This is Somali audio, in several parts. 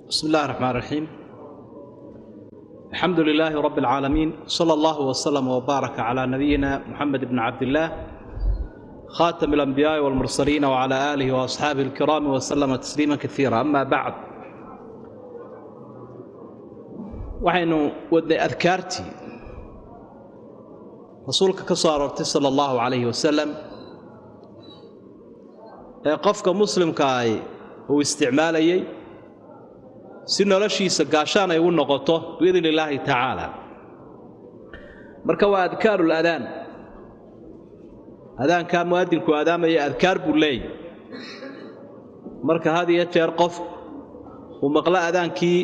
بسم الله الرحمن الرحيم. الحمد لله رب العالمين، صلى الله وسلم وبارك على نبينا محمد بن عبد الله خاتم الأنبياء والمرسلين وعلى آله وأصحابه الكرام وسلم تسليما كثيرا. أما بعد، وحين ودي أذكارتي رسولك كصارت صلى الله عليه وسلم قفك مسلم كاي هو استعمالي si noloshiisa gaashaan ay u noqoto biidin Ilaahi ta'ala. Marka waa adkaarul adaan. Adaanka muadinku adaamaya adkaar buu leeyahay. Marka hadiya jeer qof uu maqla adaankii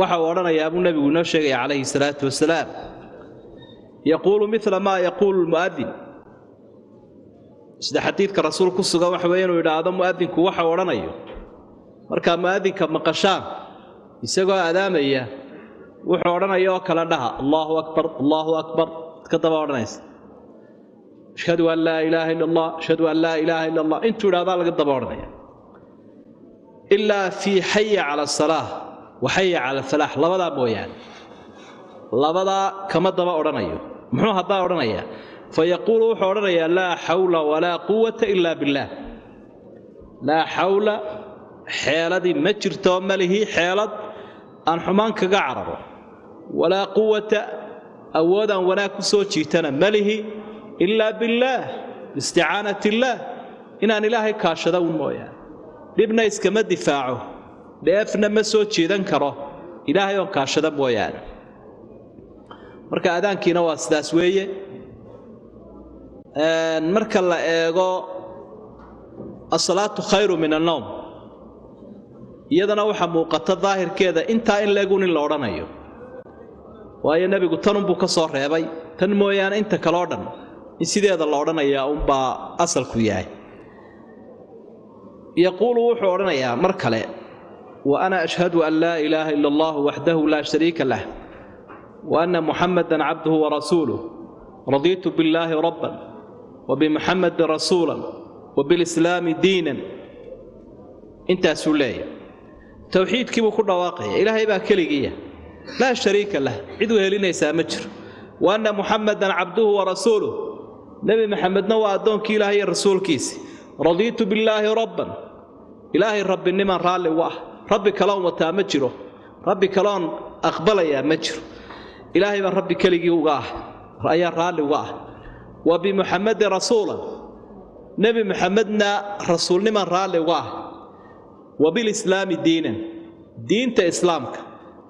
waxa uu oranayaa Abu Nabigu noo sheegay calayhi salaatu wasalaam. Yaqulu mithla ma yaqulu al-muadin. Sida xadiidka rasuulku sugan waxa weeyaan uu yiraahdo muadinku waxa uu oranayo. Marka muadinka maqashaan isagoo adaamaya wuxuu oranayo oo kala dhaha Allahu akbar ka daba oranaysa ashhadu an la ilaha illa Allah ashhadu an la ilaha illa Allah intuu raada laga daba oranaya illa fi hayya ala salah wa hayya ala falah labada mooyaan labada kama daba oranayo muxuu hadaa oranaya fayaqulu wuxuu oranaya la hawla wala quwwata illa billah la hawla xeeladi ma jirto malihi xeelad aan xumaan kaga cararo walaa quwwata awoodan wanaag ku soo jiitana malihi illa billah isti'aanati illah inaan ilaahay kaashado mooyaan dibna iskama difaaco dheefna ma soo jeedan karo ilaahay oo kaashado mooyaan marka adaankiina waa sidaas weeye marka la eego as-salaatu khayru min an-nawm iyadana waxa muuqata daahirkeeda inta in leegun in la oranayo waayo nabigu tan buu ka soo reebay tan mooyaan inta kale oo dhan in sideeda la oranayo baa asalku yahay yaqulu wuxuu oranayaa mar kale wa ana ashhadu an la ilaha illa Allah wahdahu la sharika lah wa anna muhammadan abduhu wa rasuluhu raditu billahi rabban wa bi muhammadin rasulan wa bil islam diinan inta sulay توحيد كيف كل واقع إلهي با كليجية لا شريك له عدو هلينا يسامجر وأن محمدا عبده ورسوله نبي محمد نوى أدون كي إلهي الرسول كيسي رضيت بالله ربا إلهي رب النما رالي واه ربي كلام وتامجره ربي كلام أقبل يا مجر إلهي من ربي كليجي واه رأي رالي واه وبمحمد رسولا نبي محمدنا رسول نما رالي واه وبالإسلام دينا دينت إسلامك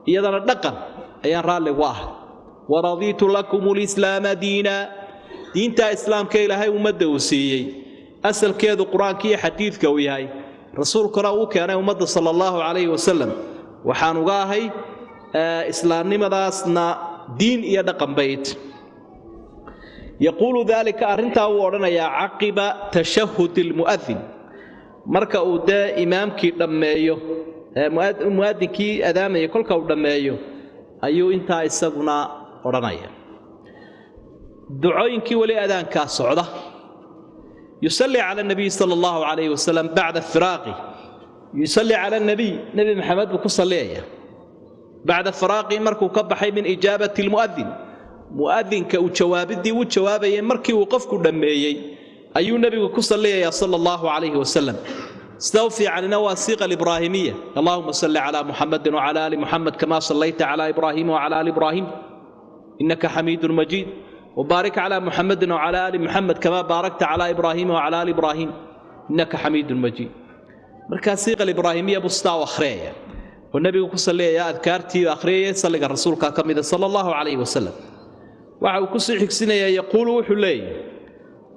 إذا دقن أيان رالي واحد ورضيت لكم الإسلام دينا دينت إسلامك إلهي ومد وسيي أسأل كذا قرآن كي حديث كويهاي رسول قرأوك أنا ومد صلى الله عليه وسلم وحانوغاهي إسلام نمداسنا دين يدقن بيت يقول ذلك أرنتا ورنا يا عقب تشهد المؤذن marka uu imaamkii dhameeyo muadinkii adaamay kolka uu dhameeyo ayuu inta isaguna oranaya ducooyinkii wali adaanka socda yusalli ala nabi sallallahu alayhi wasallam ba'da firaqi yusalli ala nabi muhammad ku sallaya ba'da firaqi markuu ka baxay min ijabati muadinka uu jawaabidii uu jawaabayay markii uu qofku dhameeyay أيو نبي كصلي صلى الله عليه وسلم استوفي عن نواسيق الإبراهيمية اللهم صل على محمد وعلى آل محمد كما صليت على إبراهيم وعلى آل إبراهيم إنك حميد مجيد وبارك على محمد وعلى آل محمد كما باركت على إبراهيم وعلى آل إبراهيم إنك حميد مجيد مركاسيق الإبراهيمية بسطا وأخرية والنبي كصلي يا أذكارتي وأخرية صلى الرسول كامل صلى الله عليه وسلم وعو كسر حكسنا يقول حلي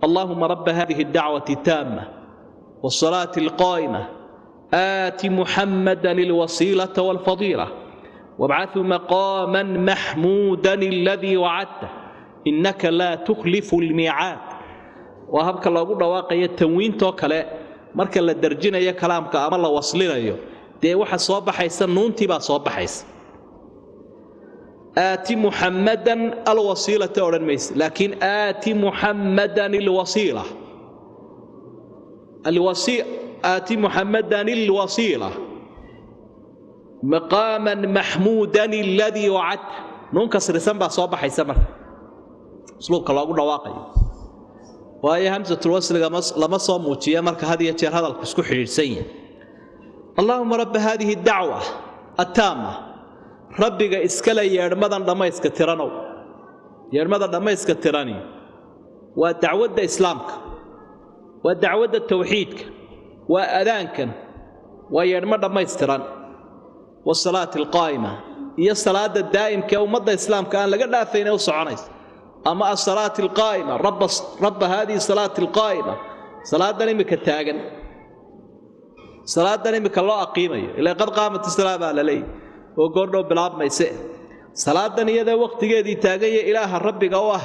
اللهم رب هذه الدعوة التامة والصلاة القائمة آت محمدا الوسيلة والفضيلة وابعث مقاما محمودا الذي وعدته إنك لا تخلف الميعاد وهبك الله قد واقع التنوين توكلا مركا للدرجين يا كلامك أما الله وصلنا يو دي واحد صواب حيسا نون تبا صواب حيسا آتي محمدا الوسيلة أورنميس لكن آتي محمدا الوسيلة آتي محمدا الوسيلة مقاما محمودا الذي وعدته نون كسر سنبا صوبح يسمر اسلوبك الله قلنا واقعي وهي همزة الوصل لما صوموتي مرك هذه يتير هذا الكسكوح السيء اللهم رب هذه الدعوة التامة ربك اسكلا يرمضان لما يسكترانو يرمضان لما يسكتراني ودعوة إسلامك ودعوة توحيدك وأذانك ويرمضان لما يستران والصلاة القائمة هي الصلاة الدائم كأمضى إسلام كان لقد فينا وصعنيس أما الصلاة القائمة رب هذه الصلاة القائمة صلاة دنيمك التاجن صلاة دنيمك الله أقيمة إلا قد قامت الصلاة على لي وقرنوا بلاب ما يسئ صلاة دنيا ذا وقت جدي تاجي إله الرب جواه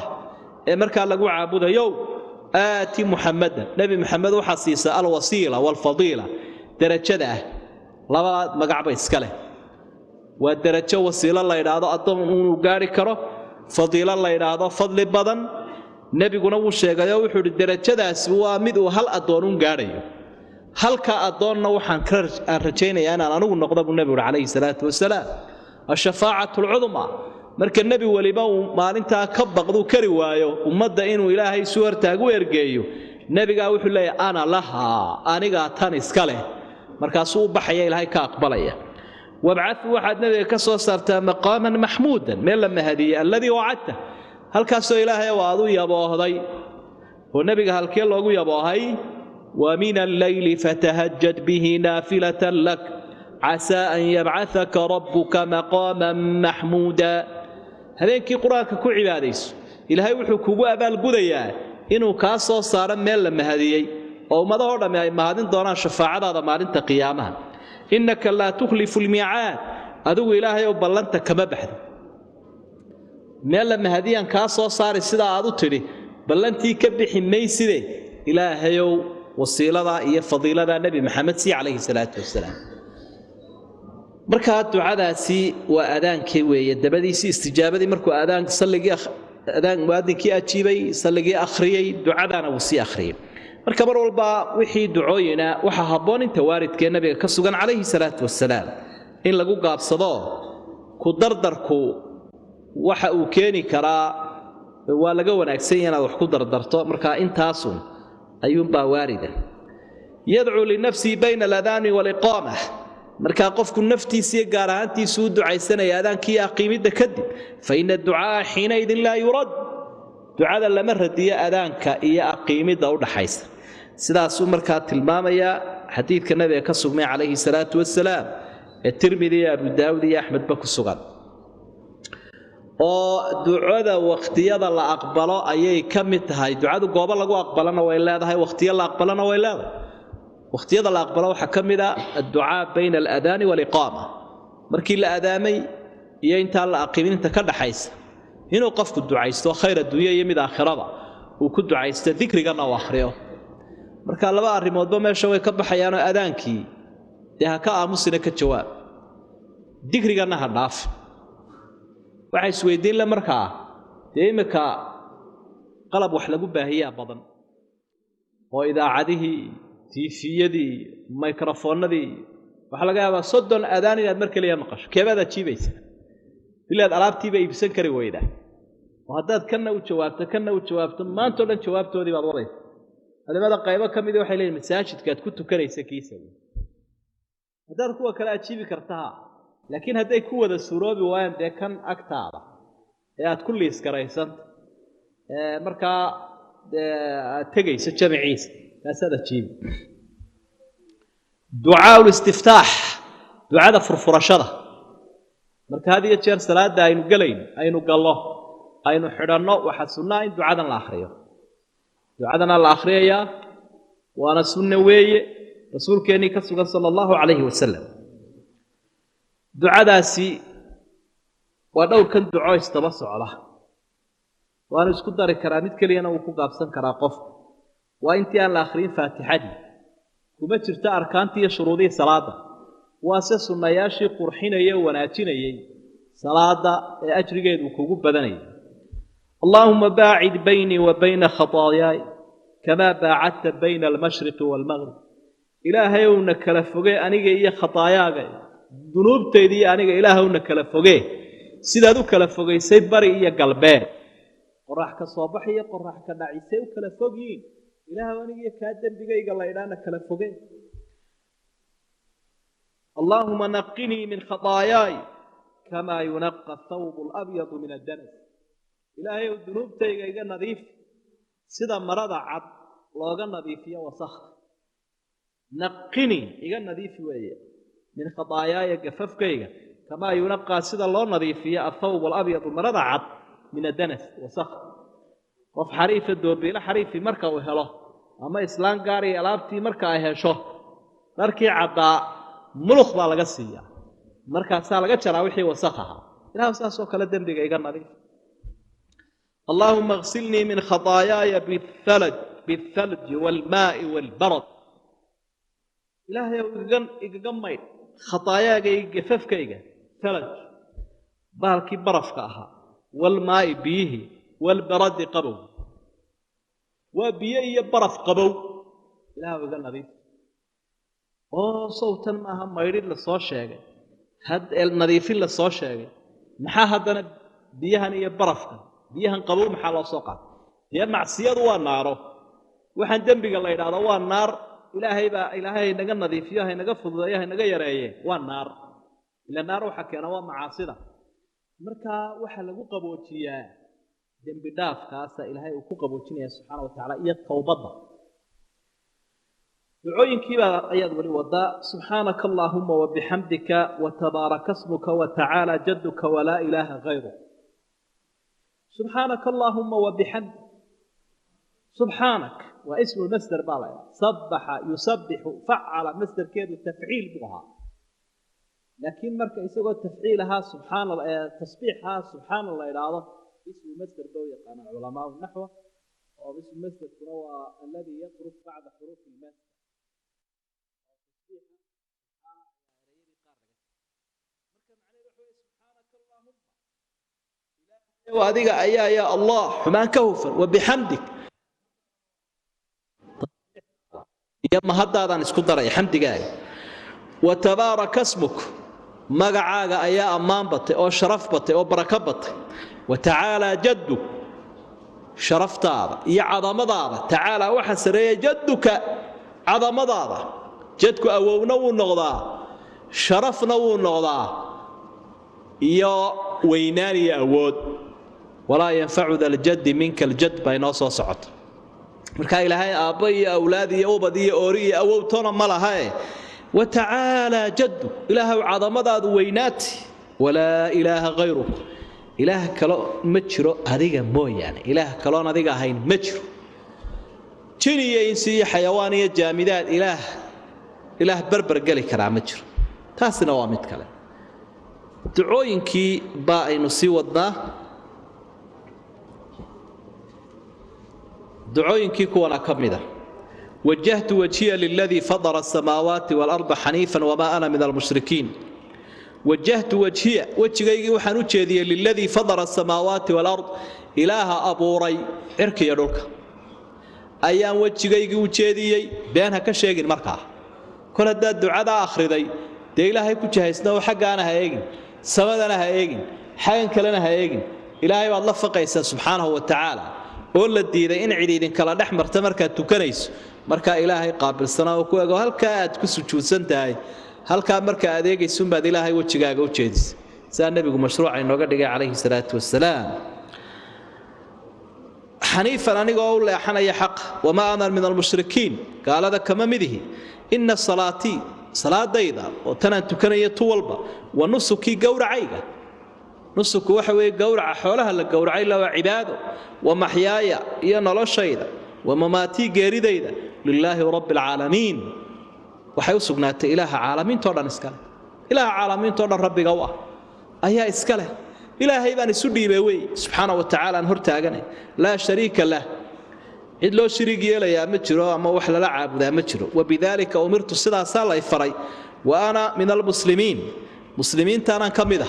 مركا لقوا عبوده يوم آتي محمدا نبي محمد وحسيس الوسيلة والفضيلة درجة لبا مقعب إسكاله والدرجة وسيلة الله يراد أطم وقاري كره فضيلة الله يراد فضل بدن نبي قلنا وشيء يوحد الدرجة ده سوى مدو هل أدونون قاري هل كأدون نوحا كرجين أنا نقول نقضب النبي عليه الصلاة والسلام الشفاعة العظمى مرك النبي ولباو ما أنت كبقدو كروايو ومد إنه إلهي سور تاجوير جيو نبي قال وحول لي أنا لها أنا قاتني إسكاله مركاسو بحيا إلهي كأقبلية وابعث واحد نبي كسو صرت مقاما محمودا من لما هدي الذي وعدته هل كسو إلهي وعدو يبوه ضي والنبي قال كي الله يبوه ومن الليل فتهجد به نافلة لك عسى أن يبعثك ربك مقاما محمودا هذين كي قرآنك كل عباديس إلهي وحكوا أبا القضية إنه كاسو صار من لما هدي أو ما ظهر ما هذين دوران شفاعة هذا ما أنت قيامها إنك لا تخلف الميعاد أدو إلهي وبلنت كما بحث ما لما هديان كاسو صار السيدة أدو تري بلنتي كبحي ميسيدي إلهي وصيلة إيا فضيلة نبي محمد سي عليه الصلاة والسلام مركا دعاء سي وأذان كي يدبدي سي استجابة مركو أذان صلي أذان مؤذن كي أجيبي صلي أخري دعاءنا وسي أخري marka mar walba wixii ducooyina waxa haboon inta waaridkee nabiga ka sugan calayhi salaatu wassalaam in lagu gaabsado ku dardarku waxa uu keeni karaa waa laga wanaagsan yahay wax ku dardarto marka intaasun ayuun baa waarida yad'u li nafsi bayna al-adhan wal iqamah marka qofku naftiisa gaar ahaantiisu u ducaysanaya adaankii aqimida kadib fa inna ad-du'a hina idin la yurad ducada lama radiyo adaanka iyo aqimida u dhaxaysa sidaas uu marka tilmaamaya xadiidka nabiga ka sugnay calayhi salaatu wassalaam ee tirmidhi abu daawud iyo ahmed ba ku sugan oo ducada waqtiyada la aqbalo ayay ka mid tahay ducadu goobo lagu aqbalana way leedahay waqtiyo la aqbalana way leedahay waqtiyada la aqbalo waxa kamida ad-du'a bayna al-adhan wal iqama markii la adaamay iyo inta la aqiminta ka dhaxaysa inuu qofku ducaysto khayr adduunyo iyo mid aakhirada uu ku ducaysto dhikrigana oo akhriyo marka laba arimoodba meesha way ka baxayaan adaankii ee ka aamusina ka jawaab dhikrigana ha dhaaf waxay isweydiin la markaa deemka qalab wax lagu baahiyaa badan oo idaacadihii tiifiyadii microphone-nadii waxa laga yaabaa 30 adaan inaad mar kaliya maqasho keebada jiibaysa bilaad alaabtiiba iibsan kari weydaa وهذا كنا وجوابته ما أنتوا لن جوابته دي بالوري هذا ماذا قايبة كم يدي وحيلين المساجد كانت كنت كريسة كيسة هذا هو كلا أشيبي كرتها لكن هذا هو ذا السورة بوان ده كان أكتر يا كل إسكريسان مركا تجي سجمع عيسى بس هذا شيء دعاء الاستفتاح دعاء فرفرشة مركا هذه الشيء صلاة ده أينو قلين أينو قال الله أينو حرنا وحسنا إن دعاءنا الآخرية دعاءنا الآخرية وأنا سنة وي رسول كاني كسر صلى الله عليه وسلم دعاء داسي ولو كان دعاء استبص عليه وأنا اسكت دار كرامت كلي أنا وكوك أبسن كراقف وأنتي أنا الآخرين فاتحتي وما ترتا أركانتي شروطي صلاة وأساس النياشي قرحين وناتين صلاة أجر جيد وكوك بدني اللهم باعد بيني وبين خطاياي كما باعدت بين المشرق والمغرب إلهي ونك لفقي أنيجي خطاياي dunuubteedii aniga ilaahowna kala fogee sidaad u kala fogaysay bari iyo galbeed qorax ka soo baxaya qorax ka dhacisay u kala fogyiin ilaahow aniga ka dambigayga la idhaana kala fogee اللهم نقني من خطاياي كما ينقى الثوب الأبيض من الدنس إلهي الذنوب تيجي نظيف سيدا مرضى عد لوغا نظيفية وصخ نقني إيجا نظيف ويا من خطاياي قفف كيجا كما ينقى سيدا الله نظيفية الثوب الأبيض مرضى عد من الدنس وصخ وف حريف الدور بلا حريف مركا وهلا أما إسلام قاري ألابتي مركا إهشو مركي عداء ملخ baa laga siiyaa markaas laga jaraa wixii wasakhaha ilaahu saasoo kala dambiga iga nadiif اللهم اغسلني من خطاياي بالثلج والماء والبرد إلهي إيقامي خطاياي قففكيga ثلج بالكي برفكاها والماء بيه والبرد قبو وبيه برف قبو إلهي إيقا نظيف صوتا maaha mayrid la soo sheegay nadiifin la soo sheegay maxaa haddana biyahan iyo barafka biyahan qabow maxaa loo soo qaatay dee macsiyadu waa naaro waxaan dembiga la yidhaahdo waa naar ilaahay naga nadiifiyo hay naga fududeeyo hay naga yareeye waa naar ila naar waxa keena waa macaasida marka waxa lagu qaboojiyaa dembi dhaafkaasa ilaahay uu ku qaboojinaya subxaanahu wa tacaala iyo towbadda دعوينكي أيضا ولوضاء سبحانك اللهم وبحمدك وتبارك اسمك وتعالى جدك ولا إله غيره سبحانك اللهم وبحمدك سبحانك واسم المصدر بالله صبح يسبح فعل مصدر كيد التفعيل بها لكن مركز يسوي تفعيلها سبحان الله تصبيحها سبحان الله إلى اسم المصدر بوي قال علماء النحو واسم المصدر هو الذي يطرق بعد حروف المصدر وهذه يا الله حمان كوفر وبحمدك يا ما هذا اسكو دري حمدك وتبارك اسمك مغعاغا ايا امان بطي او شرف بطي او بركه بطي وتعالى جدك شرفتاada يا عظمتاada تعالى waxa sareeya جدك عظمتاada جدك awowna uu noqdaa sharafna uu noqdaa iyo weynaan iyo awood ولا ينفع ذا الجد منك الجد بين صوت صعد marka ilaahay aabba iyo awlaad iyo ubad iyo oori iyo awowtona ma lahaye وتعالى جد ilaahay cadamadaadu weynaati ولا إله غيرك إله كلا ما جرو هذيك mooyaane إله كلا هذيك ahayn ma jiro jiniye insi xayawaaniye jaamidaad إله بربر gali kara ma jiro taasina waa mid kale ducooyinkii baa aynu sii wadnaa دعوينكي كوانا كمدا وجهت وجهي للذي فضل السماوات والأرض حنيفا وما أنا من المشركين وجهت وجهي وحن وجهي للذي فضل السماوات والأرض إله أبو ري إركي يدوك أيام وجهي وجهي بينها كشيء مركع كل هذا الدعاء آخر ذي دي إلهي كجهي سنو حق أنا هيجن سمد أنا هيجن حين كلنا هيجن إلهي والله فقيس سبحانه وتعالى ولا diiday in ciidin kala dhex marta marka tukanayso marka ilaahay qaabilsana oo ku eego halka aad ku sujuudsan tahay halka marka adeegayso baad ilaahay wajigaaga u jeedis saa nabigu mashruuca inooga dhigay calayhi salaatu wassalaam xaniifan anigoo u leexanaya xaq wama ana min almushrikiin qaalada kama midihi inna salaadayda oo tanaan tukanaya tu walba wa nusuki gowracayga نسك وحوي جورع حولها الجورع إلا وعباده ومحياي يا نلاشيدا ومماتي جاريدا لله رب العالمين وحيوسقنا إله عالمين تورا نسكله إله عالمين تورا رب جوا أيها إسكله إله يبان سدي بوي سبحانه وتعالى نهرت أجنه لا شريك له إذ لو شريك يلا يا متجرو أما وحلا لعب ذا متجرو وبذلك أمرت الصلاة صلى فري وأنا من المسلمين تانا كمده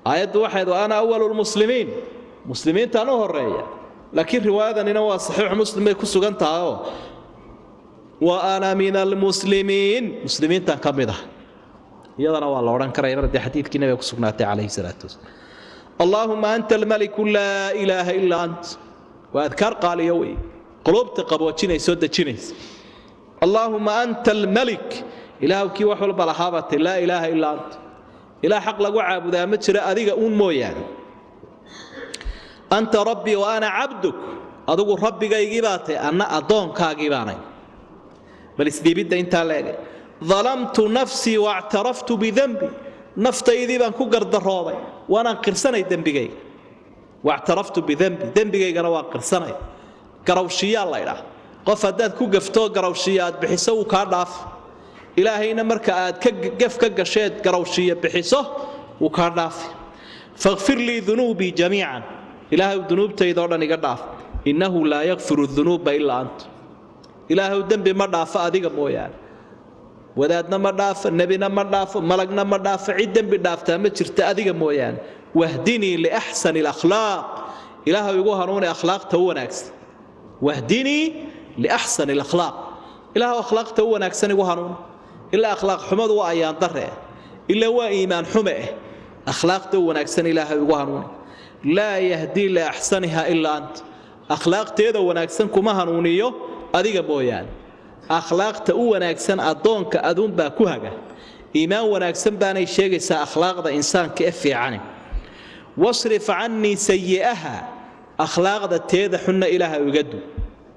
آيات واحد وأنا أول المسلمين تانو هرية لكن رواية أنه صحيح مسلم يكسو قنطها وأنا من المسلمين تان كمده iyadana waa la oran karaa markii xadiidkii nabiga ku sugnaatay calayhi salaatu wasalaam اللهم أنت الملك لا إله إلا أنت وأذكار قال يوي قلوبت قبوتشيني سودة تشينيس اللهم أنت الملك إله كي وحول بلحابة لا إله إلا أنت إله حق لقو عابد أمتشر أذيك أون مويان أنت ربي وأنا عبدك أدوك ربي قيباتي أنا أدون كاقيباني بل اسديبيد انت لاقي ظلمت نفسي واعترفت بذنبي نفتيدي بان كو قردروباي وانا قرسناي دنبيغي واعترفت بذنبي دنبيغي انا وا قرسناي قروشيا الله يراه qof hadaad ku gafto garawshiyaad bixiso uu ka dhaaf ilaahayna marka aad ka gaf ka gasheed garawshiya bixiso uu ka dhaaf faghfir li dhunubi jami'an ilaahu dhunubtayda oo dhan iga dhaaf innahu la yaghfiru dhunuba illa ant ilaahu dambi ma dhaafo adiga mooyaan wadaadna ma dhaafo nabina ma dhaafo malagna ma dhaafo cid dambi dhaafta ma jirta adiga mooyaan wahdini li ahsani al akhlaq ilaahu igu hanuuni akhlaaqta wanaagsan wahdini li ahsani al akhlaq ilaahu akhlaaqta wanaagsan igu hanuuni illa akhlaaq xumadu waa ayaan darre illa waa iimaan xume akhlaaqta wanaagsan ilaahu igu hanuuni la yahdi li ahsaniha illa ant akhlaaqteeda wanaagsan kuma hanuuniyo adiga mooyaan akhlaaqta u wanaagsan adoonka aduun baa ku haga iimaan wanaagsan baanay sheegaysaa akhlaaqda insaanka ee fiican wasrif anni sayyi'aha akhlaaqda teeda xunna ilaahay uga du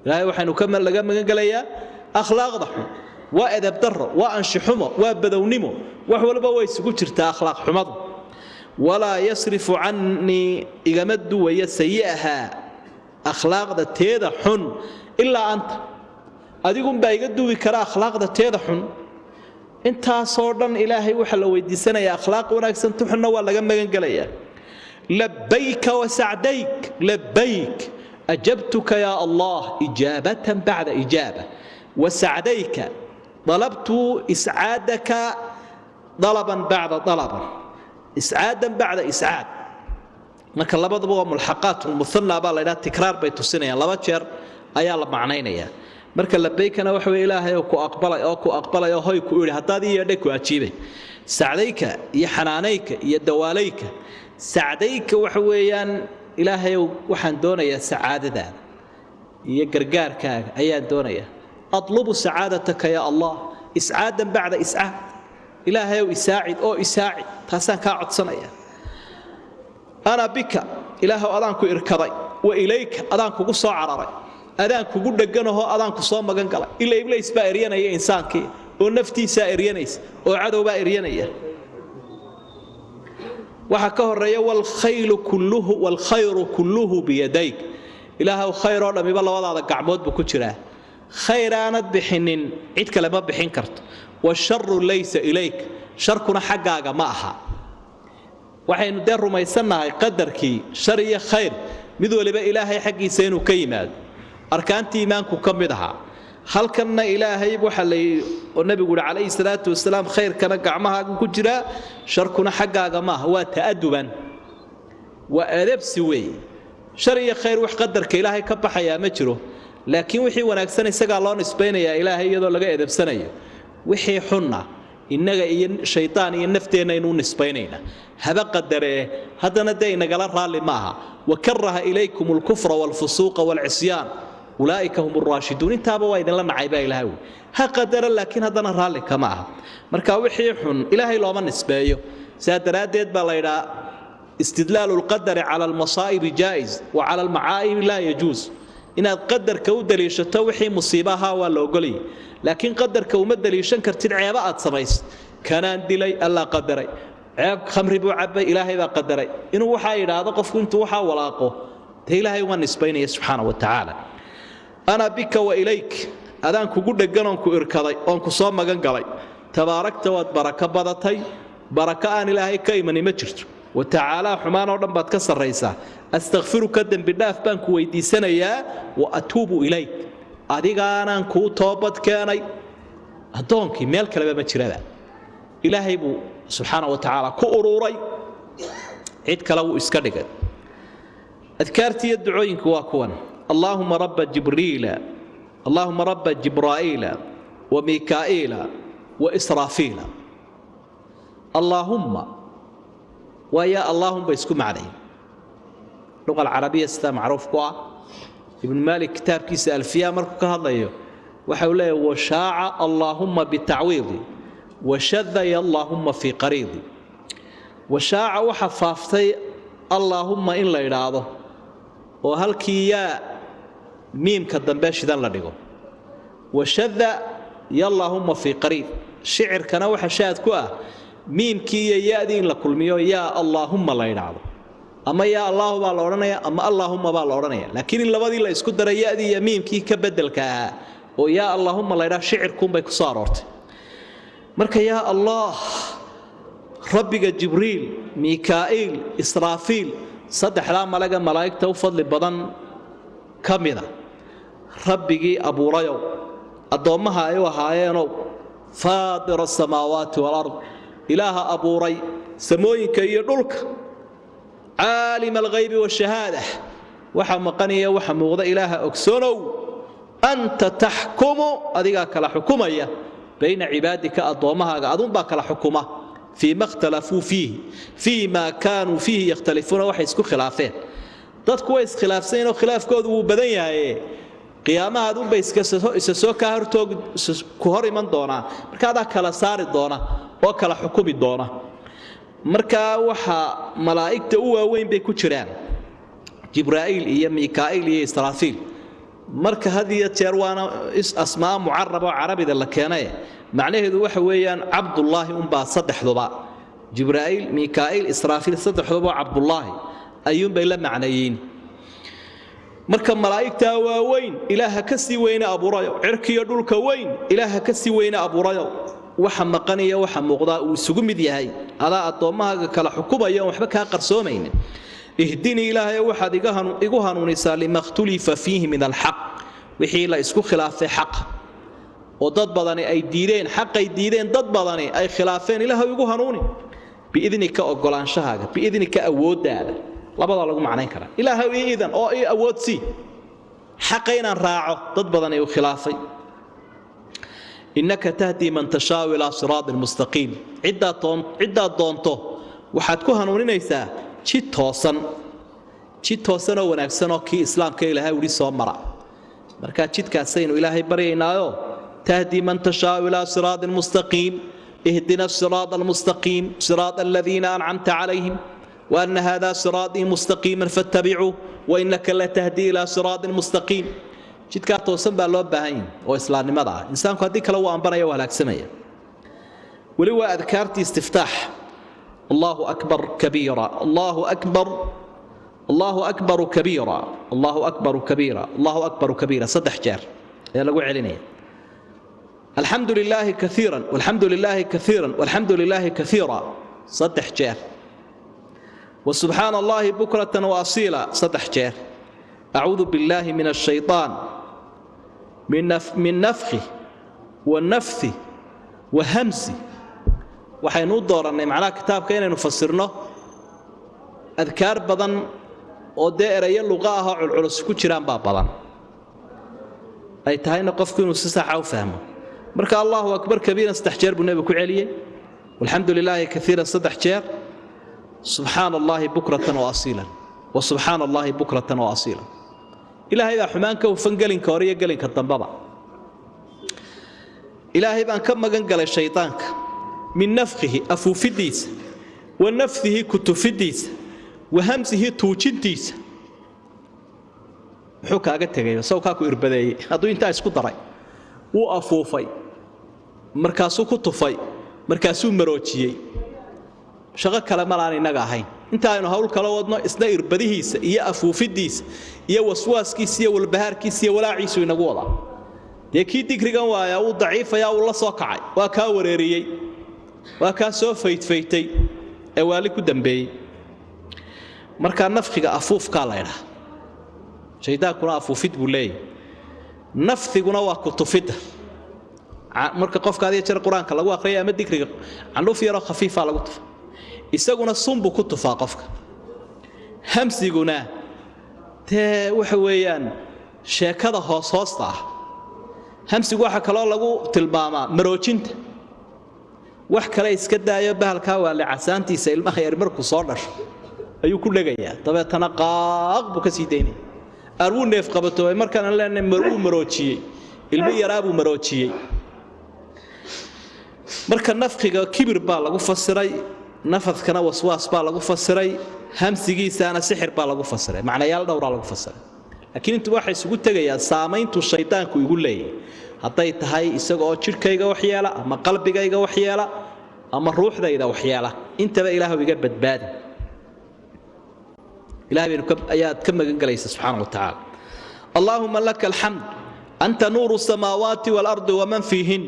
ilaahay waxaanu ka laga magan galayaa akhlaaqda xun waa adab darro waa anshuxumo waa badownimo wax walba way isugu jirtaa akhlaaq xumadu wala yasrifu anni igamadu wa sayyi'aha akhlaaqda teeda xun illa anta adigun baa iga duubi kara akhlaaqda teeda xun inta soo dhan ilaahay waxa la weydiisanaya akhlaaq wanaagsan tuxna waa laga magan galaya labbayka wa sa'dayk labbayk ajabtuka ya allah ijabatan ba'da ijaba wa sa'dayka talabtu is'adaka talaban ba'da talaban is'adan ba'da is'ad marka labadaba waa mulhaqat muthanna baa la yiraahdaa tikraar bay tusinayaan laba jeer ayaa la macnaynaya marka labeykana waxa weey ilaahay ku aqbalay oo hoy ku yiri hadaad yeedhay ku ajiibay sacdayka iyo xanaanayka iyo dawaalayka sacdayka waxa weeyaan ilaahay waxaan doonayaa sacaadada iyo gargaarkaaga ayaan doonayaa atlubu sa'aadataka ya allah is'aadan ba'da is'aad ilaahay isaacid oo isaacid taasaan ka codsanaya ana bika ilaahu adaan ku irkaday wa ilayka adaan kugu soo cararay adaan kugu dhaganaho adaan ku soo magan galay ila iblis baa eriyanaya insaankii oo naftiisa eriyanaysa oo cadowba eriyanaya waxa ka horeeya wal khayru kulluhu bi yadayk ilaahu khayro dhamiba labadaada gacmood bu ku jira khayraanad bixinin cid kale ma bixin karto washarru laysa ilayk sharkuna xaqaaga ma aha waxaynu de rumaysanahay qadarkii shar iyo khayr mid waliba ilaahay xaqiisa inuu ka yimaado arkaantii iimaanku ka mid aha halkanna ilaahay waxa lay oo nabigu calayhi salaatu wasalaam khayrkana gacmahaaga ku jira sharkuna xaqaaga ma aha waa ta'aduban wa adabsi way shar iyo khayr wax qadarka ilaahay ka baxaya ma jiro laakiin wixii wanaagsan isaga loo nisbeynaya ilaahay iyadoo laga edabsanayo wixii xunna innaga iyo shaytaan iyo nafteena inuu nisbeynayna haba qadare hadana day nagala raali maaha wakaraha ilaykum al-kufra wal-fusuqa wal-isyan ulaika humur rashidun intaaba waa idin la nacayba ilaahay ha qadara laakiin hadana raali kama aha marka wixii xun ilaahay looma nisbeeyo saadaradeed baa la yiraahdaa istidlaalul qadari ala al-masaa'ib jaiz wa ala al-ma'aib la yajuz inaad qadarka u daliishato wixii musiibaha waa la ogolay laakiin qadarka uma daliishan kartid ceeba aad samays kanaan dilay alla qadaray ceeb khamri buu cabay ilaahay baa qadaray inuu waxa yiraahdo qofku intuu waxa walaaqo tay ilaahay waa nisbaynaya subhanahu wa ta'ala ana bika wa ilayk adaan kugu dhagan oo ku irkaday oo ku soo magan galay tabaarakta wad baraka badatay baraka aan ilaahay ka iman ma jirto wa ta'ala xumaan oo dhan baad ka sareysaa astaghfiruka dambi dhaaf baan ku weydiisanayaa wa atuubu ilayk adigaanaan ku toobad keenay adoonkii meel kale ma jirada ilaahay buu subhanahu wa ta'ala ku ururay cid kale uu iska dhigay adkaartii ducooyinku waa kuwan اللهم رب جبريل اللهم رب جبرائيل وميكائيل وإسرافيل اللهم ويا اللهم بيسكم عليه اللغة العربية ستا معروف كوا ابن مالك كتاب كيس ألفية مركو كهضيه وحوله وشاع اللهم بالتعويض وشذ اللهم في قريض وشاع وحفافتي اللهم إن لا يراده وهلكي يا ميم كدنباش ذن لا دغو وشذ اللهم في قريض شعر كان وحشاد كوا ميم كي يادين لكلميو يا اللهم لا يراده أما يا الله با لا oranaya ama اللهم با la oranaya laakiin in labadii la isku daray yaadii iyo miimkii ka bedelka oo ya allahumma la yiraahdo shicirkum bay ku soo aroortay marka ya allah rabbiga jibriil mikaa'il israafiil saddexda malaa'igta u fadli badan kamida rabbigii abuurayo adoomaha ay wahaayeen faadir as-samaawaati wal ard ilaaha abuuray samooyinka iyo dhulka عالم الغيب والشهادة وحمقني وحموض إله أكسونو أنت تحكم أذيك لحكومية بين عبادك أضومها أظن باك لحكومة فيما اختلفوا فيما كانوا فيه يختلفون وحيسكو خلافين ضد كويس خلافين وخلاف كود وبدنيا قيامها دون بيسكسو كهر من دونا مركادا كلا صار دونا وكلا حكومي دونا marka waxa malaa'igta u waaweyn bay ku jiraan jibraa'iil iyo mikaa'il iyo israafiil marka hadiya jeer waana asmaa mu'arraba arabida la keenay macnaheedu waxa weeyaan abdullah baa saddexduba jibraa'iil mikaa'il israafiil saddexduba abdullah ayuun bay la macnaayeen marka malaa'igta waaweyn ilaaha ka sii weyna abuurayo cirkiyo dhulka weyn ilaaha ka sii weyna abuurayo waxa maqaniya waxa muuqda uu isugu mid yahay ada adoomaha kala xukumayo waxba ka qarsoomaynin ihdini ilaahay waxa igu hanuunisa limakhtulifa fihi min alhaq wixii la isku khilaafay xaq oo dad badani ay diideen xaqay diideen dad badani ay khilaafeen ilaahay igu hanuuni biidnika ogolaanshahaga biidnika awoodaada labada lagu macnayn kara ilaahay iidan oo ay awoodsi xaqayna raaco dad badani oo khilaafay إنك تهدي من تشاء إلى صراط المستقيم عدة دونتو waxaad ku hanuuninaysaa jid toosan oo wanaagsan oo kii islaamka ilaahay wali soo mara marka jidkaasaynu ilaahay baryaynaayo tahdi man tashaa ila siraatin mustaqim ihdina siraatal mustaqim siraatal ladina an'amta alayhim wa anna hadha sirati mustaqiman fattabi'u wa innaka la tahdi ila siraatin mustaqim jidka toosan baa loo baahan yahay oo islaamnimada ah insaanku hadii kale uu anbanayo walaagsamaya wali waa adkaarti istiftaax Allahu akbar kabira Allahu akbar Allahu akbar kabira Allahu akbar kabira Allahu akbar kabira saddex jeer ayaa lagu celinaya alhamdulillah kathiran walhamdulillah kathiran walhamdulillah kathira saddex jeer wa subhanallahi bukratan wa asila saddex jeer أعوذ بالله من الشيطان من نفخه والنفث وهمزه وحينو دورنا معنا كتاب كاين نفسرنا أذكار بدن oo deeraya luqaha culculus ku jiraan baa badan ay tahayna qofku inuu si sax ah u fahmo marka Allahu akbar kabiira saddex jeer buu nabiga ku celiyay walhamdulillah kathiira saddex jeer subhanallahi bukratan wa asilan wa subhanallahi bukratan wa asilan ilaahay baa xumaanka u fangalinka hore iyo galinka dambaba ilaahay baan ka magan galay shaytaanka min nafkhihi afufidiisa wa nafsihi kutufidiisa wa hamsihi tuujintiisa wuxuu kaaga tagay soo ka ku irbadeeyay haduu inta isku daray uu afuufay markaasuu ku tufay markaasuu maroojiyay shaqo kale ma laan inaga ahayn inta aynu hawl kala wadno isna irbadihiisa iyo afuufidiisa iyo waswaaskiisa iyo walbahaarkiisa iyo walaaciisu inagu wada deekii digrigan waaya uu daciifaya uu la soo kacay waa ka wareeriyay waa ka soo faytay ee wali ku dambeeyay marka nafqiga afuufka la yiraahdo shaydaanku afuufid buu leeyahay nafqiguna waa kutufida marka qofka adiga jir quraanka lagu aqriyo ama digriga anuf yaro khafiifa lagu tufa isaguna sunbu ku tufa qofka hamsiguna tee waxa weeyaan sheekada hoosta hamsigu waxa kale lagu tilmaamaa maroojinta wax kale iska daayo bahalka waa la casaantiisa ilmaha yar markuu soo dhasho ayuu ku dhagayaa dabeetana qaaq buu ka sii deynay aruu neef qabato markaan leenay maruu maroojiyay ilmo yaraabu maroojiyay marka nafqiga kibir baa lagu fasiray nafadkana waswaas baa lagu fasiray hamsigiisana sixir baa lagu fasiray macnayaal dhowr lagu fasiray laakiin intu waxa isugu tagayaa saameyntu shaydaanku igu leeyahay haday tahay isagoo jirkayga wax yeela ama qalbigayga wax yeela ama ruuxdayda wax yeela intaba ilaahu iga badbaadi ilaahay ayaad ka magan galaysa subhanahu wa ta'ala allahumma lakal hamd anta nuru samawati wal ardi wa man fihin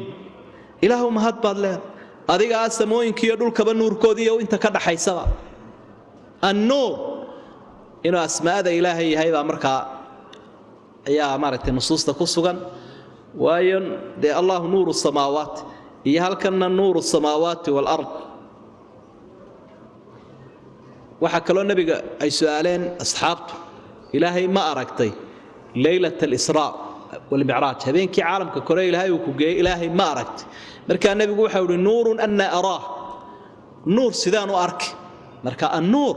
ilaahu mahad baad leedahay adiga samooyinka iyo dhulkaba nuurkoodiyo inta ka dhaxaysaba an-nur ina asmaada ilaahay yahay baa marka ayaa maaragtay nusuusta ku sugan waayo de allah nuru samawati iyo halkana nuru samawati wal ard waxa kale nabiga ay su'aaleen asxaabtu ilaahay ma aragtay laylatul israa wal mi'raj habeenkii caalamka kore ilaahay uu ku geeyay ilaahay ma aragtay marka nabigu waxa uu nuurun anna araa nuur sidaan u arki marka an-nur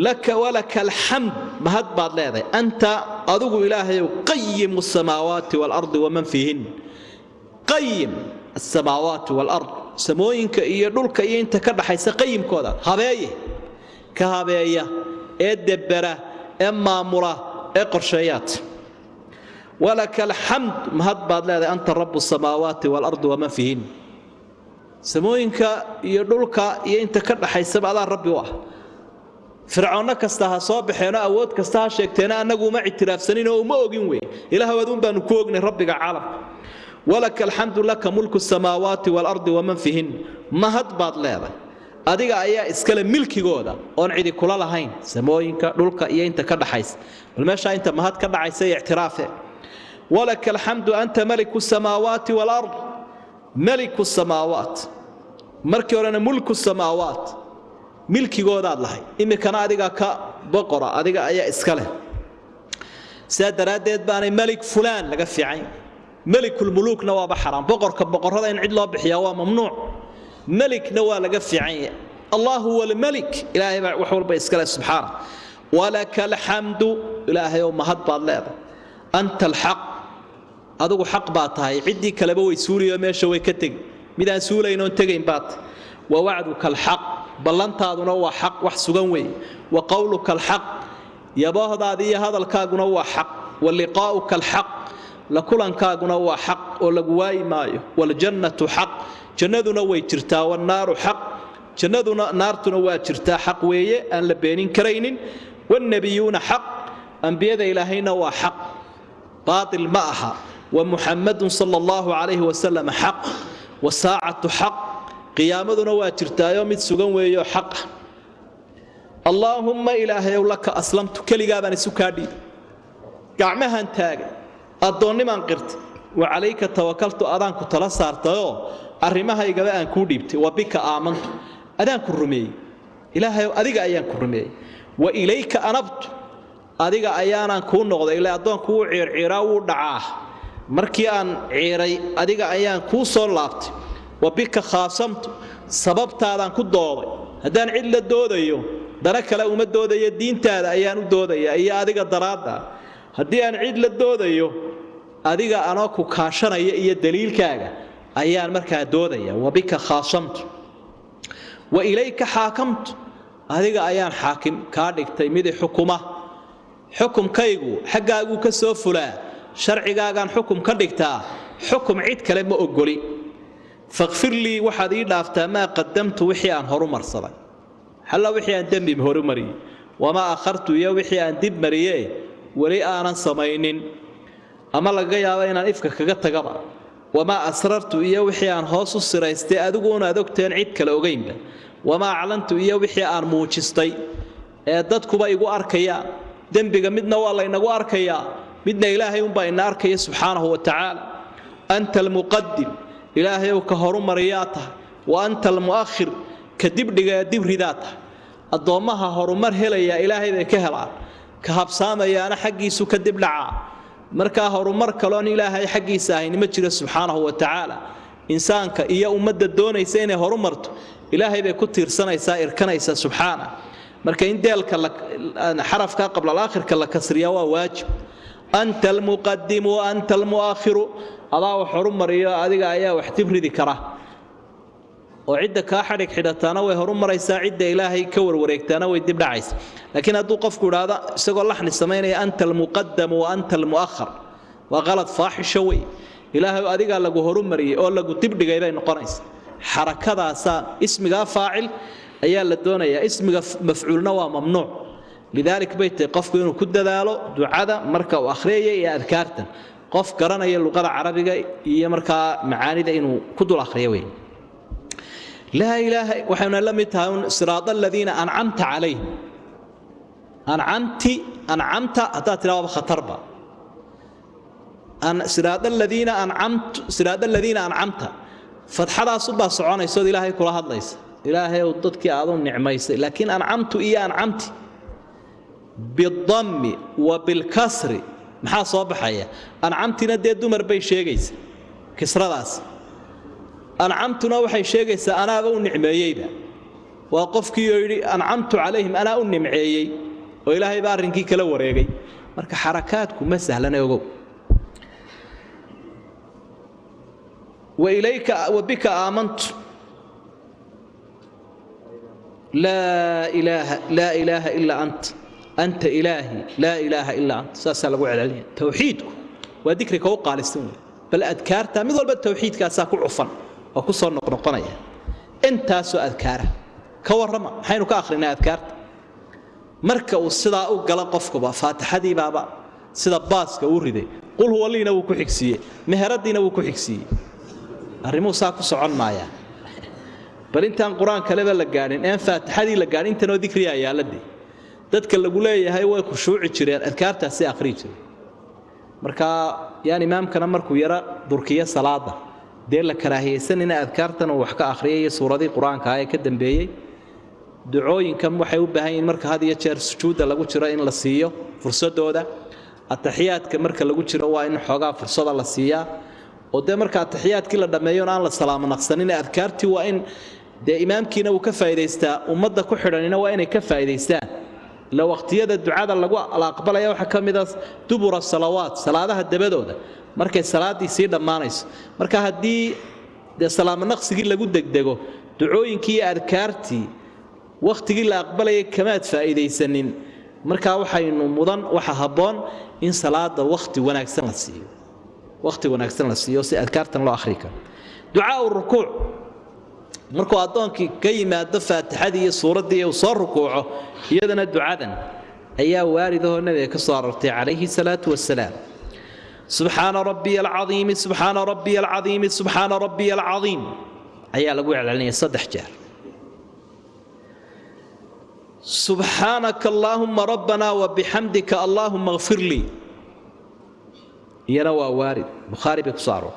laka walaka alhamd mahad baad leedahay anta adigu ilaahay qayyim as-samawati wal ardi wa man fihin qayyim as-samawati wal ard samooyinka iyo dhulka iyo inta ka dhaxaysa qayyimkooda habeeye ka habeeya ee dabara ee maamula ee qorsheeyat walaka alhamd mahad baad leedahay anta rabbus samawati wal ardi wa man fihin samooyinka iyo dhulka iyo inta ka dhaxaysa baad rabbi waa fircoona kasta ha soo baxeeno awood kasta ha sheegteena anagu ma ictiraafsanin oo ma ogin way ilaahay wadun baan ku ognay rabbiga caalamka walaka alhamdu laka mulku samawati wal ardi wa man fihin mahad baad leedahay adiga ayaa iskale milkigooda oon cidi kula lahayn samooyinka dhulka iyo inta ka dhaxaysa bal meesha inta mahad ka dhacaysa ictiraafe walaka alhamdu anta maliku samawati wal ard maliku samawat markii horena mulku samawat milkigooda lahay imikana adiga ka boqora adiga ayaa iskale saadaradeed baanay malik fulan laga fiicay malikul mulukna waa xaraam boqorka boqorada in cid loo bixiyo waa mamnuuc malikna waa laga fiicay allah huwa al-malik ilaahay wax walba iskale subhanahu walaka alhamdu ilaahay oo mahad baad leedahay anta al-haq adigu xaq baad tahay cidii kaleba way suuriyo meesha way ka tag midaan suulayno tagayn baad wa wa'duka al-haq ballantaaduna waa xaq wax sugan weey wa qawluka al-haq yabahdaadi iyo hadalkaaguna waa xaq wa liqaa'uka al-haq la kulankaaguna waa xaq oo lagu waay maayo wal jannatu xaq jannaduna way jirtaa wan naaru xaq jannaduna naartuna waa jirtaa xaq weeye aan la beenin kareynin wan nabiyuna xaq anbiyada ilaahayna waa xaq baatil ma aha wa muhammadun sallallahu alayhi wa sallam xaq wa saa'atu xaq qiyaamaduna waa jirtaayo mid sugan weeyo xaq allahumma ilaahay laka aslamtu kaliga baan isu kaadhi gacmahan taaga adooniman qirti wa alayka tawakkaltu adaan ku tala saartayo arimahaygaba aan ku dhiibtay wa bika aamantu adaan ku rumeeyay ilaahay adiga ayaan ku rumeeyay wa ilayka anabtu adiga ayaanan ku noqday ilaa adoonku uu ciirciiraa uu dhacaa markii aan ciiray adiga ayaan ku soo laabtay wa bika khaasamtu sababtaadan ku dooday hadaan cid la doodayo dara kale uma doodayo diintaada ayaan u doodaya iyo adiga daraada hadii aan cid la doodayo adiga anoo ku kaashanaya iyo daliilkaaga ayaan markaa doodaya wa bika khaasamtu wa ilayka haakamtu adiga ayaan haakim ka dhigtay mid xukuma xukumkaygu xagaagu ka soo fulaa sharcigaagan xukum ka dhigtaa xukum cid kale ma ogoli faghfir li waxaad dhaaftaa ma qadamtu wixii aan horumarsaday halla wixii aan dambi horumariyay wama akhartu ya wixii aan dib mariyay wali aanan samaynin ama laga yaabo inaan ifka kaga tagaba wama asrartu iyo wixii aan hoos u siraystay adigu una adogteen cid kale ogeynba wama aclantu iyo wixii aan muujistay ee dadkuba igu arkaya dambiga midna waa la inagu arkaya midna ilaahay un baa ina arkaya subhanahu wa ta'ala anta al-muqaddim ilaahay oo ka horumariyata wa anta al-muakhir kadib dhiga dib ridaata adoomaha horumar helaya ilaahay bay ka helaan ka habsaamayana xaqiisu ka dib dhaca marka horumar kaloon ilaahay xaqiisa ahayn ma jiro subhanahu wa ta'ala insaanka iyo ummadda doonaysa inay horumarto ilaahay bay ku tiirsanaysaa irkanaysa subxaana marka in deelka xarafka qabla aakhirka la kasriya waa waajib anta almuqaddim wa anta almuakhir adaa wax horumariyo adiga ayaa wax tibridi kara oo cidda ka xadhig xidhataana way horumaraysaa cidda ilaahay ka warwareegtaana way dib dhacaysaa laakiin hadduu qofku yiraahdo isagoo laxni sameynaya anta almuqaddam wa anta almuakhir waa qalad faaxisho way ilaahay adiga lagu horumariyay oo lagu dib dhigay bay noqonaysaa xarakadaasa ismiga faacil ayaa la doonayaa ismiga mafcuulna waa mamnuuc lidalik baytay qofku inuu ku dadaalo ducada marka uu akhriyo iyo adkaartan qof garanaya luqada carabiga iyo marka macaanida inuu ku dul akhriyo way لا إله وحنا لم يتهون صراط الذين أنعمت عليهم أنعمت أتات لا خطربا أن صراط الذين أنعمت فتحدا صبا سعون يسود إلهي كل هذا ليس إلهي وضدك أظن نعميس لكن أنعمت أنعمت بالضم وبالكسر محا صباحية أنعمت ندي دمر بي شيء كسر راس أنعمتنا وحي شيغيسا أنا أو نعمييبا وقفكي يري أنعمت عليهم أنا أو نعمييي وإلهي بارنكي كلا وريغي marka xarakaadku ma sahlana ogow وإليك وبك آمنت لا إله إلا أنت إلهي لا إله إلا أنت ساسا لغو علالين توحيدك وذكرك وقال السنة بل أذكارتا مثل بالتوحيد كاساكو عفن وكسر نقنقنيا انت سو اذكاره كورما حين كاخرنا اذكارت marka uu sida u gala qofkuba faatixadii baaba sida baaska uu riday qul huwa liina uu ku xigsiye meheradiina uu ku xigsiye arrimo saa ku socon maaya bal intaan quraan kale la gaarin aan faatixadii la gaarin tan oo dhikriya yaalade dadka lagu leeyahay way ku shuuci jireen adkaartaasi akhri jireen marka yaani imaamkana markuu yara durkiya salaada dee la karaahiyeysan in adkaartan wax ka akhriyay suuradii quraanka ay ka dambeeyay ducooyinkan waxay u baahan yihiin marka had iyo jeer sujuuda lagu jiro in la siiyo fursadooda ataxiyaadka marka lagu jiro waa in xoogaa fursada la siiyaa oo dee marka ataxiyaadkii la dhameeyo aan la salaamo naqsanin adkaartii waa in dee imaamkiina uu ka faa'iideystaa ummadda ku xidhanina waa inay ka faa'iideystaan la waqtiyada ducada lagu aqbalaya waxa kamid ah dubura salawaat salaadaha dabadooda markay salaadii sii dhamaanayso marka hadii de salaam naqsigii lagu degdego ducooyinkii adkaartii waqtigii la aqbalay kamaad faa'iideysanin marka waxaynu mudan waxa haboon in salaada waqti wanaagsan la siiyo si adkaartan loo akhriyo ducaa rukuuc markuu adoonkii ka yimaado faatixadii iyo suuradii uu soo rukuuco iyadana ducadan ayaa waaridaho nabiga ka soo arortay calayhi salaatu wassalaam سبحان ربي العظيم سبحان ربي العظيم سبحان ربي العظيم أيها لقوا على صدح جار سبحانك اللهم ربنا وبحمدك اللهم اغفر لي يروى وارد بخاري بكساره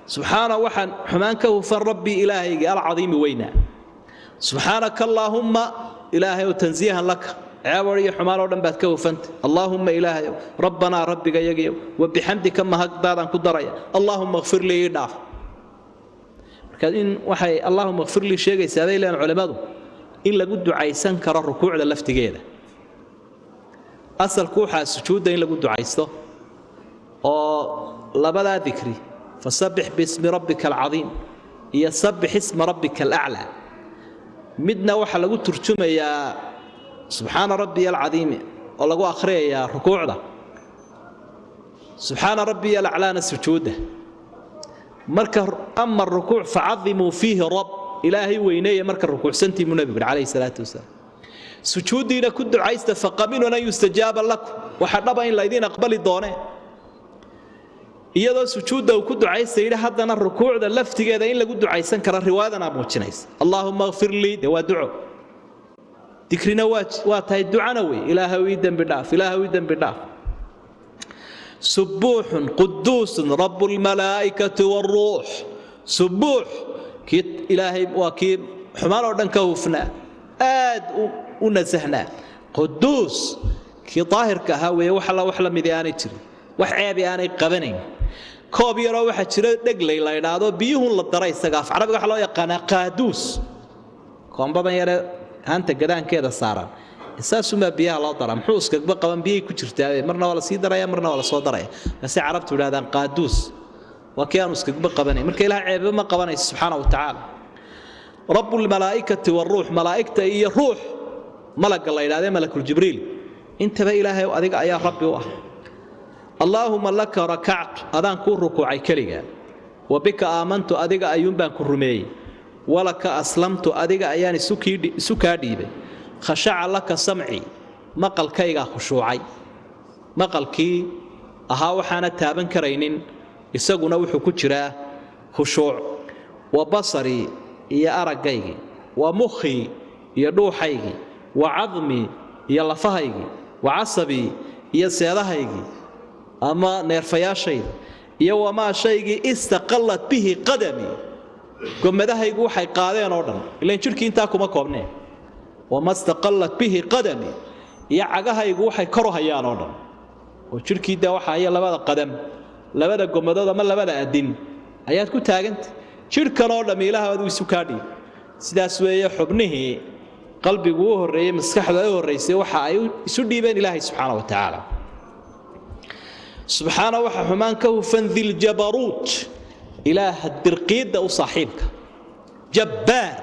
سبحان وحن حمانك وفن ربي إلهي العظيم وينا سبحانك اللهم إلهي وتنزيها لك عاوري حمار ودن باد كوفنت اللهم إلهي ربنا ربك يجي وبحمدك ما هقدان كدريا اللهم اغفر لي داف كان وحي اللهم اغفر لي شيء سابي لان علماء إن لقد دعيسان كر الركوع للفتجيده أصل كوحة سجود إن لقد دعيسته أو لبلا ذكري فسبح باسم ربك العظيم يسبح اسم ربك الأعلى مدنا وحا لقد ترجمة يا سبحان ربي العظيم والله آخره يا ركوع ده سبحان ربي الأعلى سجوده مركه أما الركوع فعظموا فيه رب إلهي وينيه مركه الركوع سنتي من النبي عليه الصلاة والسلام سجودنا كنت عايزت فقمنوا أن يستجاب لكم وحرب إن الذين أقبل الدونه iyadoo sujuuda uu ku ducaysay hadana rukuucda laftigeeda in lagu ducaysan karo riwaadana muujinaysa Allahumma ighfir li wa du'a dikrina waa tahay ducana way ilaahay dambi dhaaf subuhun quduusun rabbul malaa'ikati war ruuh subuh ki ilaahay waa ki xumaan oo dhan ka hufna aad u nasahna quduus ki daahirka ha way wax la mid aanay jirin wax ceeb aanay qabanayn koob yaroo waxa jira dheglay la yiraahdo biyuhu la daray isaga af carabiga waxa loo yaqaan qaaduus koombadan yare hanta gadaankeeda saaran isaasuma biyaha loo daraa muxuu iskaga qaban biyay ku jirtaa marna wala sii daraya marna wala soo daraya basi carabtu yiraahdaan qaaduus waa kii aan iskaga qabanay marka ilaahay ceeb ma qabanay subhanahu wa ta'ala rabbul malaa'ikati war ruux malaa'ikta iyo ruux malaga la yiraahdo malakul jibriil intaba ilaahay adiga ayaa rabbi u ah اللهم لك ركعت أذان كون ركوعي كليا وبك آمنت أذيك أيوم بان كرمي ولك أسلمت أذيك أياني سكاديبي خشع لك سمعي مقل كيغا خشوعي مقل كي أهاو حانا تابن كرينين يساقو نوحو كترا خشوع وبصري يا أرقيغي ومخي يا روحيغي وعظمي يا لفهيغي وعصبي يا سيدهيغي أما نرفياشي يو ما شيء استقلت به قدمي قم ده يقول حي قاضي نورن لين شركي انتاكم أكوبني وما استقلت به قدمي يا عجها يقول حي كره يا نورن وشركي ده وحي لبدا قدم لبدا قم ده ما لبدا الدين أيات كنت أنت شركة نورن ميلها ودو سكادي سداسوية حبنه قلبي جوه الرئيس مسكح له الرئيس وحي يسدي بين الله سبحانه وتعالى سبحانه وحمان كوفن ذي الجبروت إله الدرقيد أو صاحبك جبار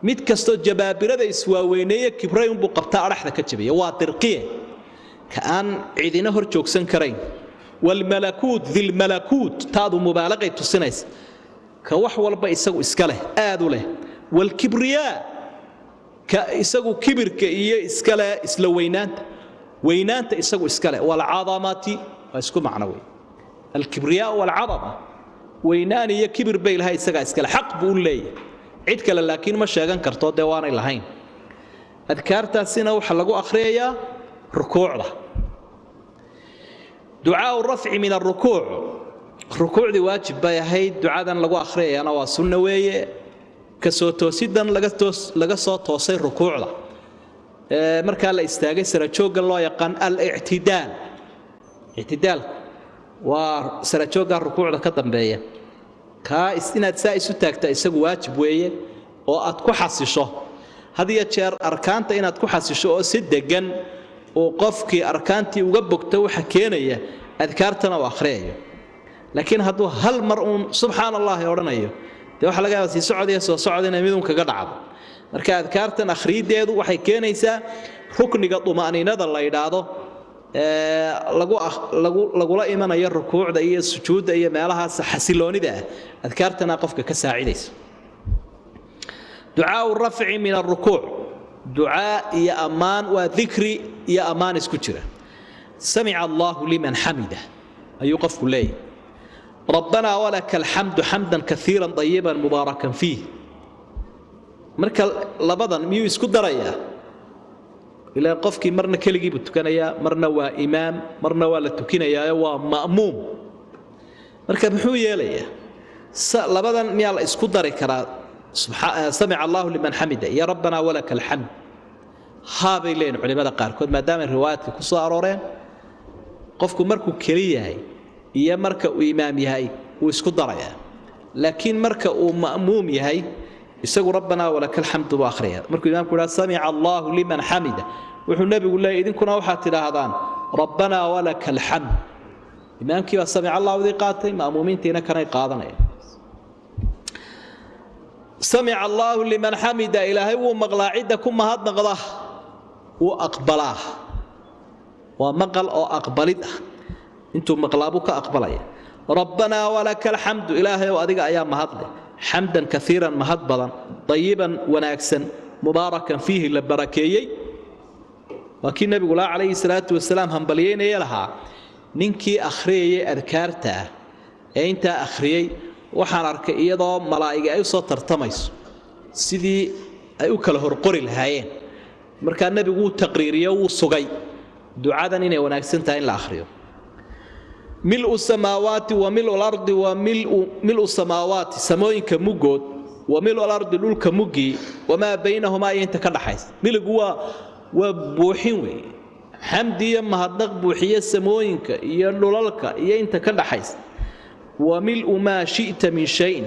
ميت كستو جبابرة ذا إسواوينية كبرين بقبطاء رحلة كتبية واترقية كأن عيدنا هرشوك سنكرين والملكوت ذي الملكوت تادو مبالغة تسنيس كوحوال بإساقو إسكاله آدو له والكبرياء كإساقو كبر كإيه إسكاله إسلوينات وينانت إساقو إسكاله والعظمات اسكو معنوي الكبرياء والعظمه وينان هي كبر بين هاي اسغا اسكله حق بقول لي عيد كله لكن ما شيغان كرتو ديوان لهين اذكارتاسنا waxa lagu akhriyaa rukuucda ducaa الرفع من الركوع rukuucdi waajib bay ahayd ducadan lagu akhriyana waa sunna weeye ka soo toosidan laga soo toosay rukuucda marka la istaagay sara jooga loo yaqaan al-i'tidaal اعتدال وسرجوغا ركوعدا كدنبهيا كا استناد سايسو تاغتا اسغو واجب ويه oo aad ku xasisho hadiya jeer arkaanta inaad ku xasisho oo si degan oo qofkii arkaantii uga bogto waxa keenaya adkaartana waa akhriyo laakiin haduu hal mar subhanallah oranayo waxa laga yaabaa si socodaya soo socodina midun kaga dhacdo marka adkaartan akhriideedu waxay keenaysaa rukniga dumaaniinada la yiraahdo lagula imanayo rukuucda iyo sujuudda iyo meelahaas xasiloonida adkaartana qofka ka saacidayso ducaa rafci min ar-ruku' ducaa ya amaan wa dhikri ya amaan isku jira sami'a Allahu liman hamida ayu qofku leey rabbana wa lakal hamdu hamdan kathiran tayyiban mubarakan fihi marka labadan miyu isku daraya إلى قفك مرنا كلجي بتكنيا مرنا وإمام مرنا ولا تكنيا ومأموم مركب حوي ليه لبدا ميال اسكدر كرا سمع الله لمن حمده يا ربنا ولك الحمد هذا لين علماء قاركود ما دام الروايات كسو أرورين قفك مركو كليه يا مركو إمام يهي واسكدر يا لكن مركو مأموم يهي يسقوا ربنا ولك الحمد واخرها مركو الإمام كلا سمع الله لمن حمده وحو النبي يقول له إذن كنا وحات هذان ربنا ولك الحمد إمام كي سمع الله وذي قاتل مأمومين تينا كان يقاضنا سمع الله لمن حمده إلهي ومغلاعدكم ما هاد نغضاه وأقبلاه ومقل أو أقبلته انتم مقلابك أقبليه ربنا ولك الحمد إلهي وأذيك أيام مهضله حمدا كثيرا مهضبلا طيبا وناكسا مباركا فيه للبركيي وكي النبي قال عليه الصلاة والسلام هم بليين يلها ننكي أخريي أذكارته أنت أخريي وحان أركي إيضا ملائكة أيضا ترتميس سيدي أيوكله رقري الهايين مركا النبي قول تقريريا وصغي دعاء نيني وناكسن تاين لآخريو ملء السماوات وملء الأرض وملء السماوات سموين كمجود وملء الأرض لول كمجي وما بينهما ينتكل حيث ملء جوا وبوحين حمدي ما هدق بوحية سموين ك ينلولك ينتكل حيث وملء ما شئت من شيء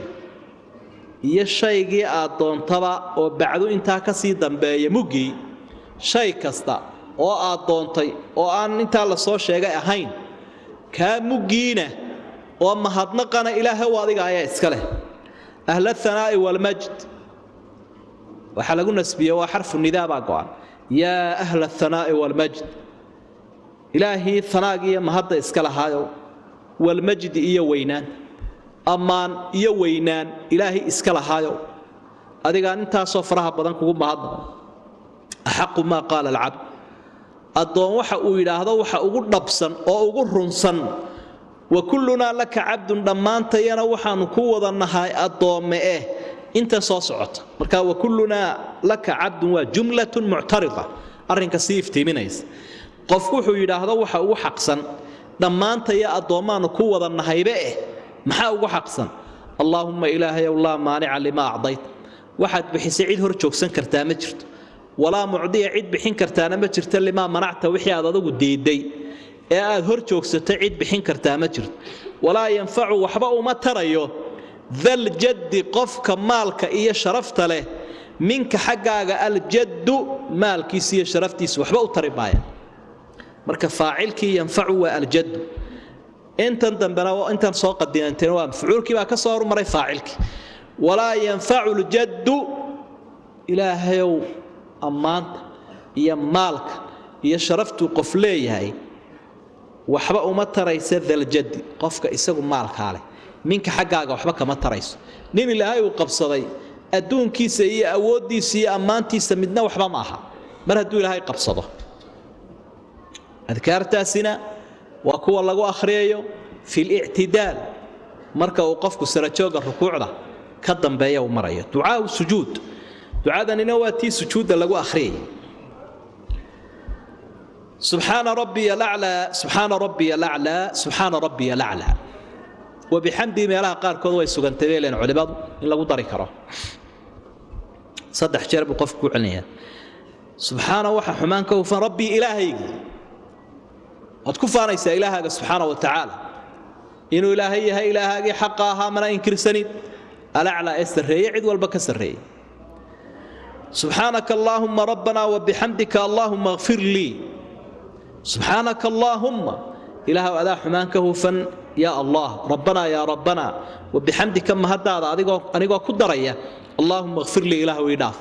iyo shaygii aad doontaba oo bacdu intaa ka sii dambeeya mugi shay kasta oo aad doontay oo aan intaa la soo sheegay ahayn ka mugiina oo mahadnaqana ilaahay adiga ayaa iska leh ahla thanaa'i wal majd waxa lagu nasbiyo waa xarfu nidaa baa go'an yaa ahla thanaa'i wal majd ilaahi thanaagiya mahadda iska lahaayo wal majd iyo weynaan amaan iyo weynaan ilaahi iska lahaayo adiga inta soo faraha badan kugu mahadnaq xaqu ma qaala al-abd adoon waxa uu yiraahdo waxa ugu dhabsan oo ugu runsan wa kulluna laka abdun dhamaantayna waxaanu ku wadanahay adoome inta soo socota marka wa kulluna laka abdun wa jumlatun mu'tarida arrinka siiftiiminaysa qofku wuxuu yiraahdo waxa ugu xaqsan dhamaantaya adoomaanu ku wadanahaybe maxaa ugu xaqsan allahumma ilaahay allah maani'a lima a'dayt waxaad bixisay cid hor joogsan kartaa ma jirto walaa mucdiya cid bixin kartaana ma jirto lima manacta wixii aad adigu diiday ee aad hor joogsatay cid bixin kartaa ma jirto walaa yanfacu waxba uma tarayo dhal jadd qofka maalka iyo sharafta leh minka xaqaaga al jadd maalkiisa iyo sharaftiisa waxba u tari maayaan marka faacilkii yanfacu wa al jadd intan dambana oo intan soo qadinanteen waa mafcuulkii baa ka soo hormaray faacilkii walaa yanfacu al jadd ilaahayow amaanta iyo maalka iyo sharaftu qof leeyahay waxba uma taraysa dal jadd qofka isagu maalka leh minka xaqaaga waxba kama tarayso nin ilaahay uu qabsaday adduunkiisa iyo awoodiisa iyo amaantiisa midna waxba ma aha mar hadduu ilaahay qabsado adkaartaasina waa kuwa lagu akhriyo fi al-i'tidaal marka uu qofku sarajooga rukuucda ka dambeeyo marayo ducaa sujuud ducadanina waa tii sujuuda lagu akhriyay subhana rabbiyal a'la subhana rabbiyal a'la subhana rabbiyal a'la وبحمدي meelaha qaar kood way sugantadeeleen culimadu in lagu dari karo saddex jeer buu qofku cilniya subhana waxa xumaanka uu fan rabbi ilaahaygi ad ku faanaysa ilaahaga subhana wa ta'ala inuu ilaahay yahay ilaahagi xaqaha mana inkirsanid al-a'la isreey cid walba ka sareey subhanaka allahumma rabbana wa bihamdika allahumma ighfir li subhanaka allahumma ilaahu adaa xumaanka uu fan يا الله ربنا يا ربنا وبحمدك ما هذا أنيقو كدرية اللهم اغفر لي إله ويداف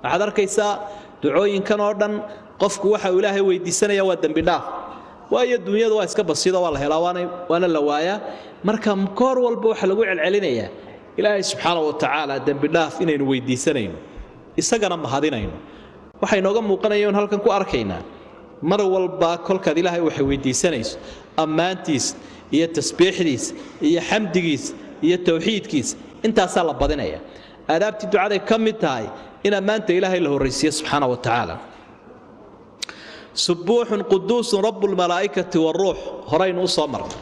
أحد أركيسا دعوين كان أردن قفك وحا إلهي ويدي سنة يودن بداف وأي الدنيا دوا إسكا بسيطة والله وانا اللوايا مركا مكور والبوح لقوع العلينية إلهي سبحانه وتعالى دن بداف إنين ويدي سنة إساقنا مهادينين وحي نوغم موقنيون هل كنكو أركينا مر والبا كل كذي إلهي وحي ويدي سنة أمانتيس iyo tasbiixdiis iyo xamdigiis iyo tawxiidkiis inta sala badanaya aadaabti ducada kamid tahay in amaanta ilaahay la horeysiyo subhanahu wa ta'ala subuhun quduus rabbul malaa'ikati war ruuh horaynu soo marnay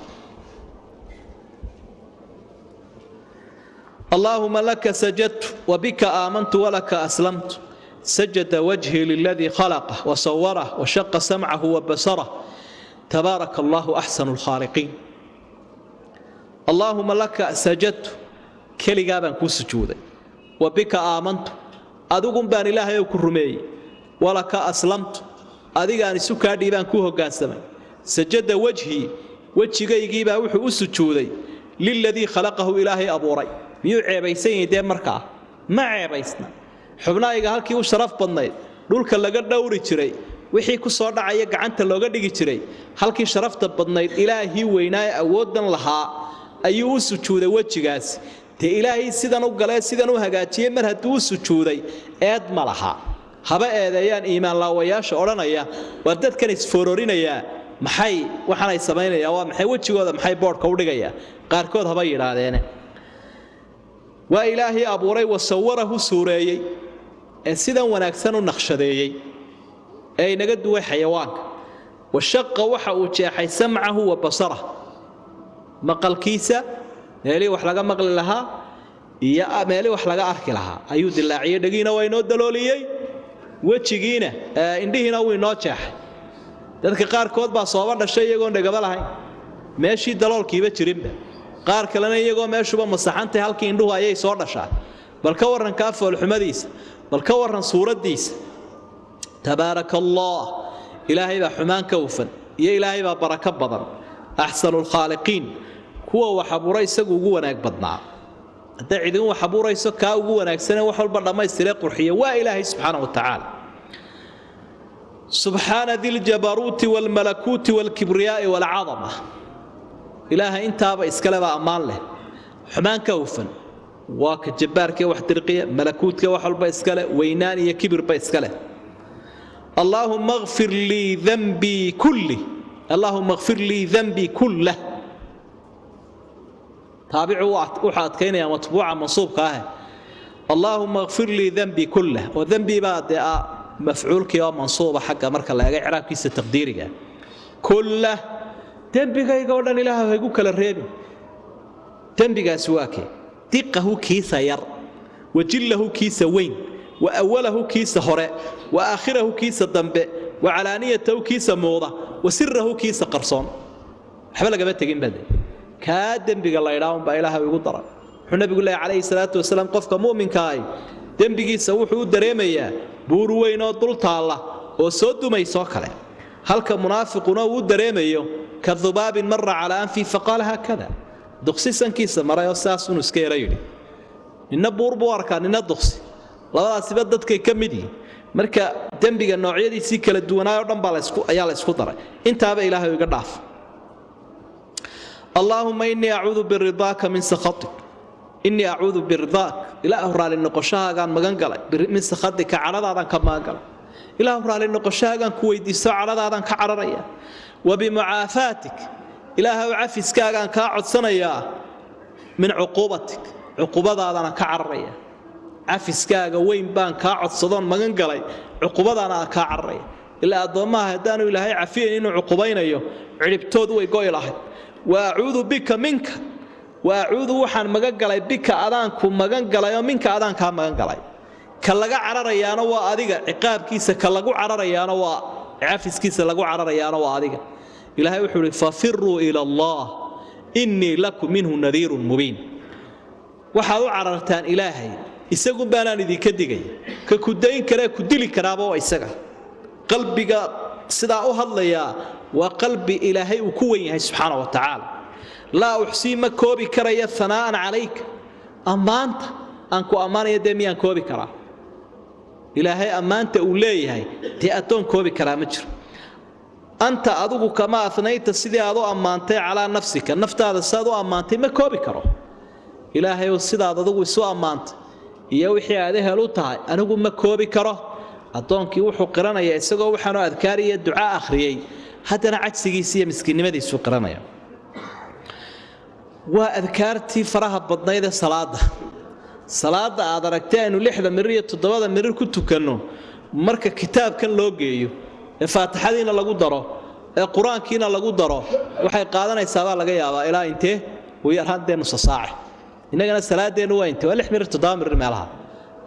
اللهم لك سجدت وبك آمنت ولك أسلمت سجد وجهي للذي خلقه وصوره وشق سمعه وبصره تبارك الله أحسن الخالقين اللهم لك سجدت كلي جابن كو سجودي وبك آمنت أدوكم بان الله يكرمي ولك أسلمت أديغان سكا ديبان كو هوغانسمي سجد وجهي يجيبا وحو سجودي للذي خلقه إلهي أبوري ميو عيبيسين دي مركا ما عيبيسنا xubnaayiga halkii uu sharaf badnayd dhulka laga dhawri jiray wixii ku soo dhacay gacanta looga dhigi jiray halkii sharafta badnayd ilaahi weynaa awoodan lahaa ayuu u sujuuday wajigaas te ilaahi sidan u galay sidan u hagaajiyay mar hadduu u sujuuday eed ma laha haba eedeeyaan iimaan laawayaasha oranaya war dadkan isfororinaya maxay waxaan ay sameynayaan waa maxay wajigooda maxay boodhka u dhigaya qaarkood haba yiraahdeen waa ilaahi abuuray wasawarahu suureeyay sidan wanaagsan u naqshadeeyay ay naga duway xayawaanka washaqa waxa uu jeexay sam'ahu wa basarahu maqalkiisa meeli wax laga maqli lahaa iyo meeli wax laga arki lahaa ayuu dilaaciyay dhagiina way noo dalooliyay wajigiina indhihiina way noo jeexay dadka qaar kood baa soo dhashay iyagoon dhagaba lahayn meeshii daloolkiiba jirinba qaar kalena iyagoo meeshuba masaxantay halkii indhuhu ayay soo dhashaa bal ka waran ka foolxumadiisa bal ka waran suuradiisa tabaarakallah ilaahay baa xumaan ka ufan iyo ilaahay baa baraka badan ahsanul khaaliqiin kuwa wax abuuray isagu ugu wanaag badnaa hadda cidin wax abuurayso ka ugu wanaagsan wax walba dhamaystiray qurxiyo waa ilaahay subhanahu wa ta'ala subhana dhil jabaruti wal malakuti wal kibriya wal 'azama ilaahay intaaba iskale baa amaan leh xumaan ka ufan waa ka jabbaarka wax dirqiya malakuutka wax walba iskale weynaan iyo kibir ba iskale اللهم اغفر لي ذنبي كله اللهم اغفر لي ذنبي كله تابعوا وحد كاين يا مطبوعه منصوب كاه اللهم اغفر لي ذنبي كله وذنبي بعد مفعول كي منصوبه حق marka laga iraabkiisa taqdiiriga كله ذنبيغا ودان ilaahay way ku kala reebi ذنبigaas waake diqahu kiisa yar wajillahu kiisa weyn وأوله كيس هراء وآخره كيس الضنباء وعلانيته كيس موضة وسره كيس قرصان حبلا قبل تجين بدي كادم بيقول الله يراهم بإله ويقول ضرر حنا بيقول الله عليه الصلاة والسلام قفك مؤمن كاي دم بيجي سووه دريمية بوروين وطلت الله وصد ما يساكله هل كمنافقون ودريمية كذباب مر على أنفي فقال هكذا دقسيسا كيس مرة يساس ونسكيريني إن بوربوار كان إن الدقسي labadaasiba dadkay ka mid yihiin marka dambiga noocyadiisa kala duwanaayo dhan baa ayaa la isku daray intaaba ilaahay iga dhaaf Allahumma inni a'udhu biridaka min sakhatik inni a'udhu biridak ilaahu raali noqoshahaagan magan galay min sakhatika caradaadan ka magan galay ilaahu raali noqoshahaagan ku weydiiso caradaadan ka cararaya wa bi mu'afatik ilaahu afiskaagan ka codsanaya min uqubatik uqubadaadan ka cararaya afiskaaga weyn baan ka codsadon magan galay uqubadana ka carray ila adoomaha hadaanu ilaahay cafiyeen inuu uqubaynayo ciribtood way gooy lahayd wa a'uudu bika minka wa a'uudu waxaan magan galay bika adaanku magan galay oo minka adaanka magan galay ka laga cararayaana waa adiga ciqaabkiisa ka lagu cararayaana waa afiskiisa lagu cararayaana waa adiga ilaahay wuxuu yiri fafirru ila allah inni lakum minhu nadhirun mubin waxa uu carartaan ilaahay isagu baanaan idinka digay ka ku dayn kara ku dili karaaba waa isaga qalbiga sida u hadlaya waa qalbi ilaahay uu ku weyn yahay subhanahu wa ta'ala la uhsi ma koobi karaya thanaan alayka amaanta aan ku amaanaya deemiyaan koobi kara ilaahay amaanta uu leeyahay tii adoon koobi kara ma jiro anta adugu kama athnayta sidii aad u amaantay ala nafsika naftaada saad u amaantay ma koobi karo ilaahay oo sidaad adugu isu amaantay iyo wixii aad helo tahay anigu ma koobi karo adoonkii wuxuu qiranaya isagoo waxaanu adkaariye duca akhriyay hadana cajsigiisa iyo miskiinimadiisu qiranaya waa adkaartii faraha badnayd ee salaada aad aragtay inuu 6 mir iyo 7 mir ku tukano marka kitaabkan loo geeyo ee faatixadiina lagu daro ee quraankiina lagu daro waxay qaadanaysaa laga yaabaa ilaa intee uu yarhaadeen nus saac inagana salaadeenu waa inta 6 mir 7 mir meelaha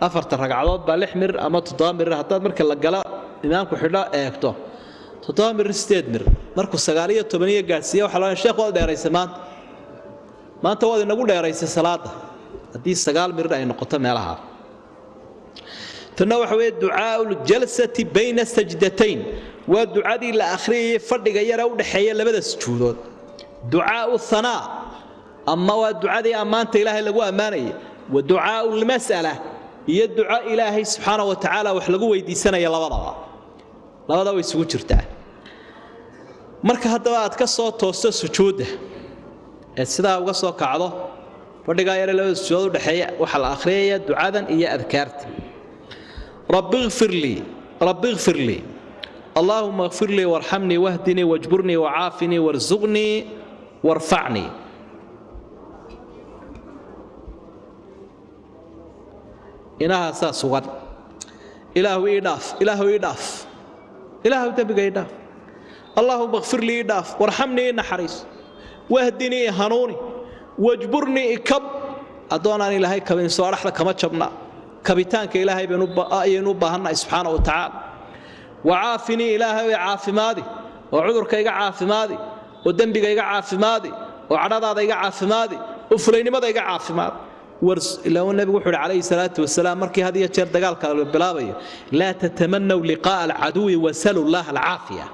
afarta ragcadood baa 6 mir ama 7 mir hadaa marka la gala imaamku xidha eegto 7 mir 8 mir markuu 9 gaarsiyo waxa loo sheekh wada dheeraysay maanta wada inagu dheeraysay salaada hadii 9 mir ay noqoto meelaha tana waxa weey ducaaul jalsati bayna sajdatayn wa ducadii la akhriyay fadhiga yara u dhaxeeya labada sujuudood ducaau thanaa أما ودعاء أمانة إلهي لقوا أمانية ودعاء المسألة هي الدعاء إلهي سبحانه وتعالى وحلقوا يدي سنة يلا وضع ويسوي جرتاه مركه هذا أتكسر توسط سجوده السدا وقصوا كعضه فدقا يرى له السجود دحية وحل آخرية دعاء إيا أذكرت رب اغفر لي اللهم اغفر لي وارحمني واهدني واجبرني وعافني وارزقني وارفعني إنها أساس وغد إله يداف إله تبقى يداف اللهم اغفر لي يداف وارحمني نحريس واهدني هنوني واجبرني كب أدوناني إلهي كبين سوارح لك ما تشبنا كبيتانك إلهي بنوبة هنا سبحانه وتعالى وعافني إلهي عافي ماضي وعذرك يقع عافي ماذي ودنبك يقع عافي ماذي وعرض هذا يقع عافي ماذي وفلينimada iga caafimaad ilaa nabigu wuxuu calayhi salaatu wasalaam markii hadiya jeer dagaalka la bilaabayo la tatamannu liqaa al-adu wa salu Allah al-aafiya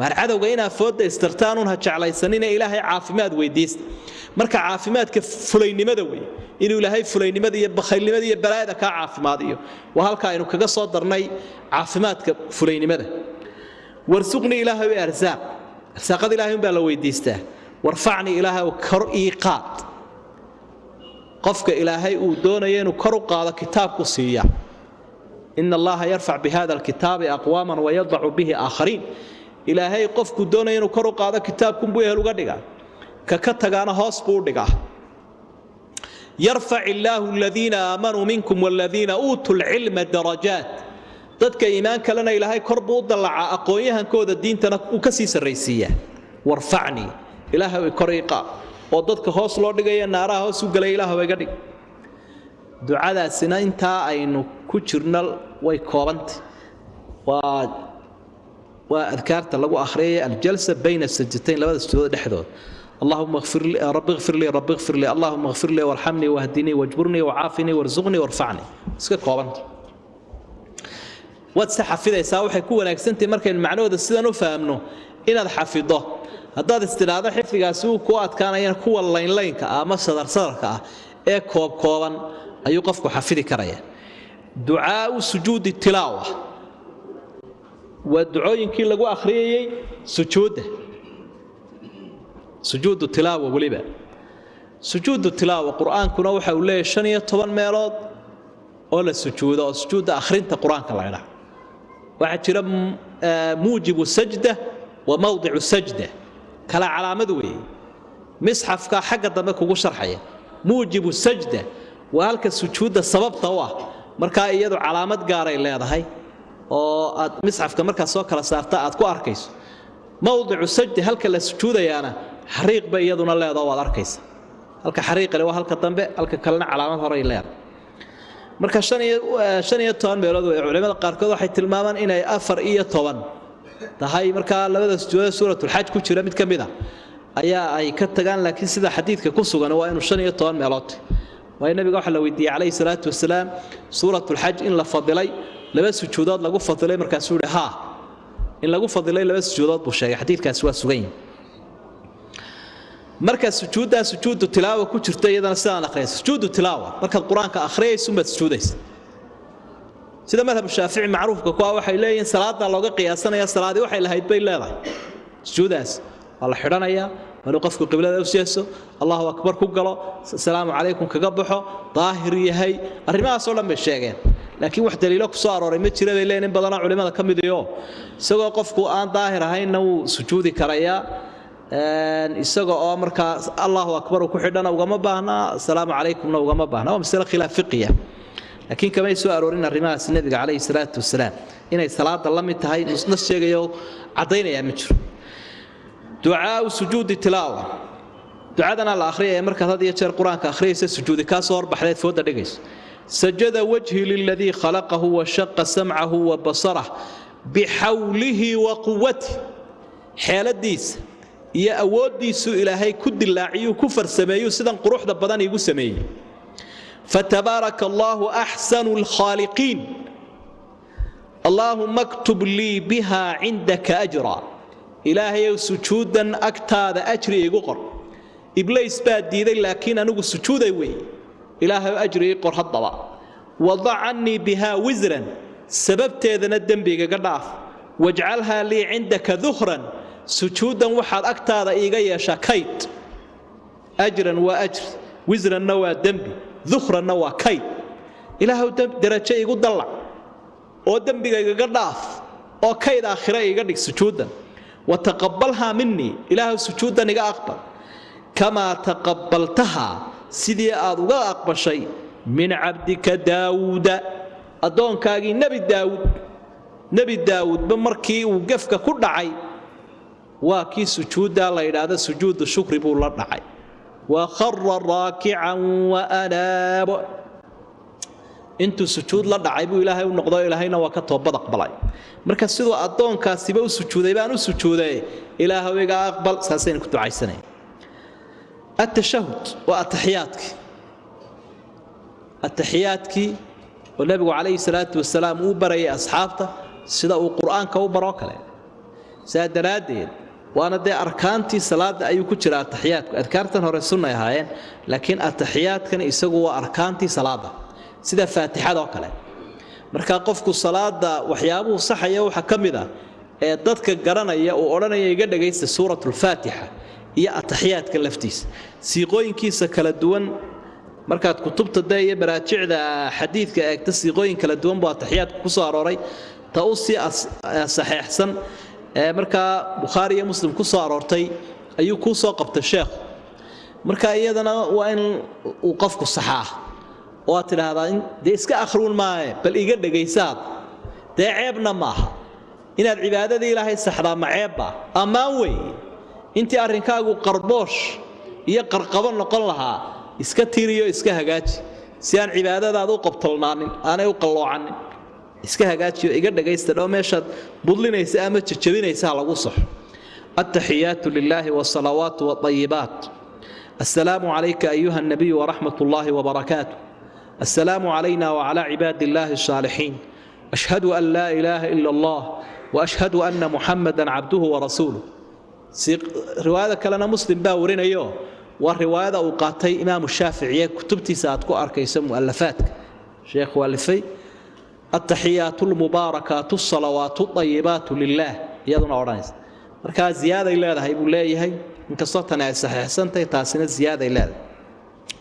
waar cadawga ina fooda istartaan ha jeclaysanina ilaahay caafimaad weydiista marka caafimaadka fulaynimada way inuu ilaahay fulaynimada iyo bakhaylnimada iyo balaayada ka caafimaadiyo waa halka aynu kaga soo darnay caafimaadka fulaynimada warsuqni ilaahay arsaaq arsaaqada ilaahay baa la weydiistaa warfacni ilaahay kor iqaad qofka ilaahay uu doonayo inuu kor u qaado kitaabku siiya inna allaha yarfa' bihadha alkitabi aqwaman wa yad'u bihi akharin ilaahay qofku doonayo inuu kor u qaado kitaabku buu ehel uga dhigaa ka tagaana hoos buu dhigaa yarfa' illahu alladhina amanu minkum walladhina utul ilma darajat dadka iimaanka lana ilaahay kor buu dalaca aqoonyahankooda diintana uu ka sii sareysiya warfa'ni ilaahay kor iqaad oo dadka hoos loo dhigay naaraha hoos u galay ilaahay iga dhig ducadaasina inta aynu ku jirnal way koobantay waa adkaarta lagu akhriyay aljalsa bayna sajdatayn labada sujuud dhexdood اللهم اغفر لي رب اغفر لي رب اغفر لي اللهم اغفر لي وارحمني واهدني واجبرني وعافني وارزقني وارفعني iska koobanta wad saxafidaysaa waxay ku wanaagsantahay markay macnooda sidan u fahamno inaad xafido haddaad istiraado xifdigaasi uu ku adkaanayna kuwa laynlaynka ama sadarsadarka ah ee kooban ayuu qofku xafidi karaya ducaa sujuudi tilaawa wa ducooyinkii lagu akhriyay sujuuda sujuudu tilaawa waliba sujuudu tilaawa quraankuna waxa uu leeyahay 15 meelood oo la sujuudo oo sujuuda akhrinta quraanka la yiraahdo waxa jira muujibu sajda wa mawdi'u sajda kala calaamad weey misxafka xagga dambe kugu sharxaya muujibu sajda waa halka sujuuda sababta u ah marka iyadu calaamad gaar ay leedahay oo aad misxafka marka soo kala saarta aad ku arkayso mawdi'u sajda halka la sujuudayaana xariiq bay iyaduna leedahay waad arkaysa halka xariiq leh waa halka dambe halka kalena calaamad hore ay leedahay marka 15 meelood oo culimada qaarkood waxay tilmaamaan inay 4 tahay marka labada sujuud suuratul hajj ku jira mid kamida ayaa ay ka tagaan laakiin sida xadiidka ku sugan waa inuu 15 meelood waa nabiga waxa la weydiiyay calayhi salaatu wasalaam suuratul hajj in la fadilay laba sujuudood lagu fadilay markaas uu ha in lagu fadilay laba sujuudood buu sheegay xadiidkaas waa sugan marka sujuudu tilaawa ku jirta iyadana sidaan akhriyo sujuudu tilaawa marka quraanka akhriyayso ma sujuudayso sida madhab shaafici macruufka ku ah waxay leeyihiin salaada looga qiyaasanaya salaadii waxay lahayd bay leedahay sujuudaas wala xiranaya inuu qofku qiblada u siiso Allahu akbar ku galo salaamu alaykum kaga baxo daahir yahay arrimahaas oo dhan bay sheegeen laakiin wax daliilo ku soo arooray ma jira bay leeyihiin badan culimada kamid ah isagoo qofku aan daahir ahayn uu sujuudi karaya isaga oo marka Allahu akbar ku xidhana ugama baahna salaamu alaykumna ugama baahna waa mas'ala khilaaf fiqiya laakiin kama soo aroorin arrimahaas nabiga calayhi salaatu wasalaam inay salaada la mid tahay nusna sheegayo cadeynaya ma jiro ducaa sujuudi tilaawa ducadana la akhriyay marka had iyo jeer quraanka akhriyaysa sujuudi ka soo horbaxdeed fooda dhigayso sajada wajhi lilladhi khalaqahu wa shaqqa sam'ahu wa basarahu bihawlihi wa quwwatihi xeeladiisa iyo awoodiisu ilaahay ku dilaaciyo ku farsameeyo sidan quruxda badan igu sameeyay فتبارك الله أحسن الخالقين اللهم اكتب لي بها عندك أجرا إلهي سجودا أكتاد أجري يقر إبليس بادي ذي لكن أنه سجودا وي إلهي أجري يقر هالضبع وضع عني بها وزرا سببت إذن الدنبي قداف واجعلها لي عندك ذخرا سجودا وحد أكتاد إيغايا شاكيت أجرا وأجر وزرا نوى الدنبي ذخرنا وكاي إلهو درجة يقول دلع أو دنبي قداف أو كايد آخرة يقدك سجودا وتقبلها مني إلهو سجودا نقا أقبل كما تقبلتها سيدي أدوغا أقبل شيء من عبدك داود أدون كاقي نبي داود بمركي وقفك كل عي واكي سجودا لا يراد سجود الشكر بولا دعي وخر راكعا وأناب انتو سجود لا دعيبو إلهي ونقضى إلهينا وكتوبة أقبلاي مركز سيدو أدون كاسيبو سجودي بانو سجودي إلهي ويقا أقبل ساسين كنتو عيساني التشهد التحياتك والنبي عليه الصلاة والسلام وبري أصحابته سيدا القرآن كوبروك له سيد درادين وأنا دي أركانتي صلاة أيو كتير التحيات أذكرتها الرسولنا هاين لكن التحيات كان يسووا أركانتي صلاة سيدا فاتحة دوكله marka qofku salaada waxyaabuhu saxaya waxa kamida ee dadka garanaya oo oranaya iga dhageysta suuratul faatiha iyo ataxiyaadka laftiisa siiqooyinkiisa kala duwan markaad kutubta deeyo baraajicda xadiidka eegta siiqooyin kala duwan baa ataxiyaadku ku soo arooray ta u si saxiixsan marka bukhari iyo muslim ku soo aroortay ayuu ku soo qabtay sheekh marka iyadana waa in uu qofku saxaa oo tiraahdaa in iska akhruun maaye bal iga dhageysaad ceebna maaha inaad cibaadada ilaahay saxdaa ma ceebba amaan way intii arrinkaagu qarboosh iyo qarqabo noqon lahaa iska tiiriyo iska hagaaji si aan cibaadadaadu u qabtalnaanin aanay u qalloocanin iska hagaajiyo iga dhageysta dhow meeshaad budlinaysa ama jajabinaysa lagu saxo التحيات لله والصلوات والطيبات السلام عليك أيها النبي ورحمة الله وبركاته السلام علينا وعلى عباد الله الصالحين أشهد أن لا إله إلا الله وأشهد أن محمدا عبده ورسوله رواية كلنا مسلم باورين أيوه والرواية أوقاتي إمام الشافعي كتبتي ساتكو أركيس مؤلفاتك شيخ والفي التحيات المباركات الصلوات الطيبات لله يدنا أورانيس مركز زيادة إلى هذا يقول لي هي إنك صوتنا صحيح سنتي تاسين زيادة إلى هذا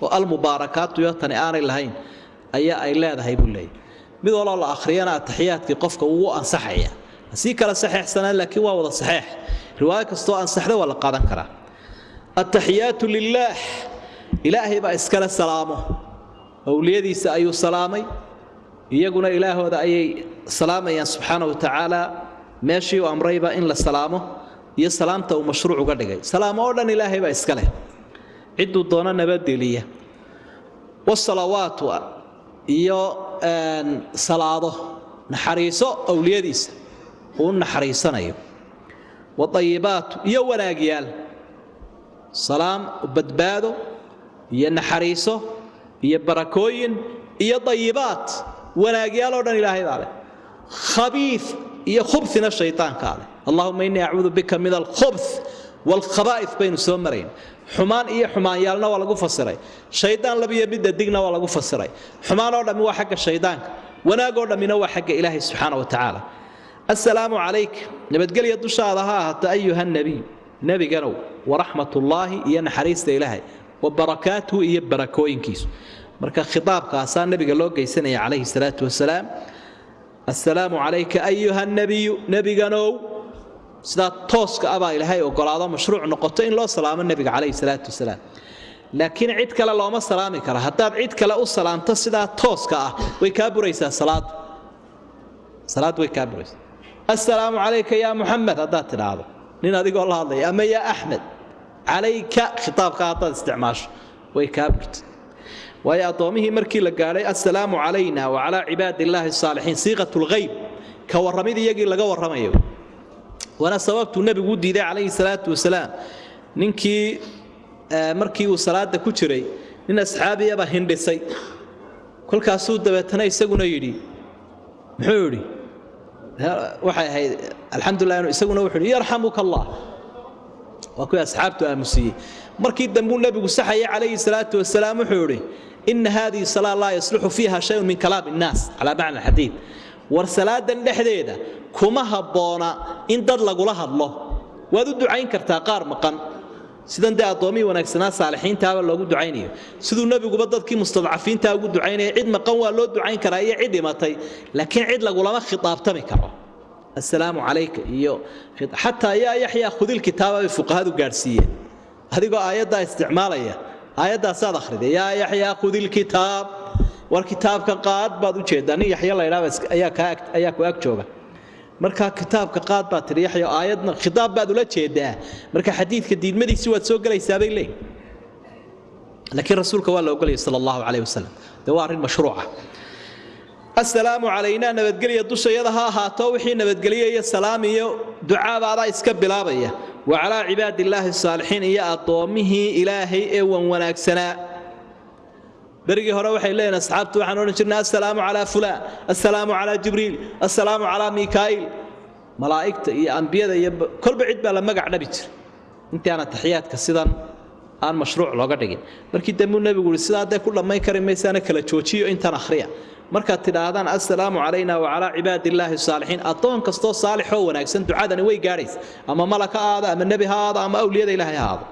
والمباركات يوتني آن الهين أي إلى هذا يقول لي بدل الله آخرينا التحيات في قفك وأن صحيح سيك على صحيح سنة لك ووضع صحيح رواية كستو أن صحيح ولا قادن كرا التحيات لله إلهي بأسكال السلام أوليدي سأيو سلامي يقول إله هذا أي سلامي سبحانه وتعالى ماشي وأمري بإن للسلامه يا سلامته ومشروع قدقي سلام أولا إلهي بأسكاله عدوا الضونا نبدي لي والصلوات يا صلاة نحريسه أوليديس ونحريسنا أيوه والطيبات يا ولاقيال سلام وبدبادو يا نحريسه يا بركوين يا طيبات ولاقيال ودن إلهي ذلك خبيث يا خبثنا الشيطان قال اللهم إني أعوذ بك من الخبث والخبائث بين السمرين حمان إيه حمان يالنا ولا جو فسري شيطان لبي يبدأ دقنا ولا جو فسري حمان ولا مو حق الشيطان وانا قول من هو حق إلهي سبحانه وتعالى السلام عليك نبتقل يدوش هذا حتى أيها النبي نبي قالوا ورحمة الله ين حريص إلهي وبركاته يبركوين كيس مركا خطاب قاسان نبي قالوا قيسنا عليه الصلاة والسلام السلام عليك أيها النبي نبي قالوا سدا توسك أبا إلهي وقال هذا مشروع نقطتين لو سلام النبي عليه الصلاة والسلام لكن عيد كلا لو ما سلامك حتى عيد كلا السلام تسدا توسك ويكابريس صلاة ويكابريس السلام عليك يا محمد هذا هذا لين هذا يقول الله أما يا أحمد عليك خطاب قاطع استعماش ويكابرت ويا طومه مركي لقالي السلام علينا وعلى عباد الله الصالحين صيغة الغيب كورمي دي يجي لقى ورميه وانا سببت النبي ودي ده عليه الصلاة والسلام ننكي مركي وصلاة ده كتيري إن أصحابي أبا هندسي كل كاسود ده بتنا يسقون يدي محوري وحي الحمد لله إنه يسقون وحوري يرحمك الله وكل أصحابته المسيء مركي دمو النبي وصحي عليه الصلاة والسلام محوري إن هذه الصلاة لا يصلح فيها شيء من كلام الناس على معنى الحديث ورسالات الحديدة كما هبونا إن دد لقولها الله وذو دعين كرتاقار مقن سيدان دا أطومي ونكسنا صالحين تابا لو دعيني سيدو النبي قبضت كي مستضعفين تابا دعيني عيد مقن ولو دعين كراية عيد ماتي لكن عيد لقولها خطاب تمكرا السلام عليك حتى يا يحيى خذ الكتاب بفقهاء قارسية هذه آيات دا استعمالية آيات دا ساد أخرى يا يحيى خذ الكتاب والكتاب كقاد بعض وجداني يحيى الله يلابس أياك وأكتوبه مركا كتاب كقاد بعض يحيى آياتنا خطاب بعض ولا جدا مركا حديث كدين مدي سوى سوق لي سابق لي لكن رسولك والله قال صلى الله عليه وسلم دوار المشروعة السلام علينا نبتقلي الدوشة يدها هاتو وحين نبتقلي السلام دعاء بعض إسكب بلابية وعلى عباد الله الصالحين يا أطومه إلهي إيوان وناكسنا برقي هرا وحي لنا أصحابته وحنون جرنا السلام على فلان السلام على جبريل السلام على ميكائيل ملائكة يا أنبياء كل بعيد بلا مقع نبيتر انت أنا تحياتك سيدان aan mashruuc looga dhigin markii dambu nabigu sidaa kul dhamay karin meesana kala joojiyo inta akhriya marka tidaadan assalaamu alayna wa ala ibadillahi saalihin atoon kasto saalix oo wanaagsan ducadani way gaarays ama malaka aada ama nabi haada ama awliyada ilaahay haada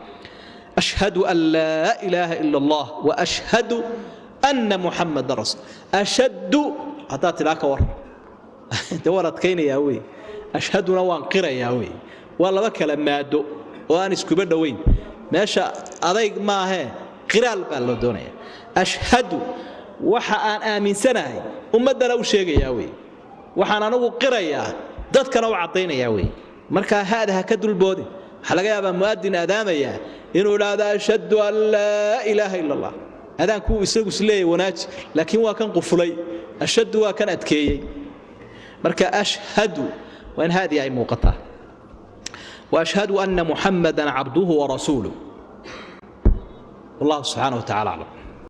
ashhadu an la ilaha illa allah wa ashhadu anna muhammadar rasul ashhadu hada tilaka war dawrad keenaya way ashhaduna waan qiraya way waa laba kala maado oo aan isku badhaweyn meesha adayg ma aha qiraal baa loo doonaya ashhadu waxa aan aaminsanahay ummadana u sheegaya way waxaan anagu qirayaa dadkana u cadeynaya way marka haadaha ka dulboodi waxa laga yaabaa muadin aadaamaya inuu ilaada ashhadu an la ilaha illa allah hadaan ku isagu isleeyay wanaaj laakiin waa kan qufulay ashhadu waa kan adkeeyay marka ashhadu waan haadi ay muuqataa وأشهد أن محمدًا عبده ورسوله والله سبحانه وتعالى أعلم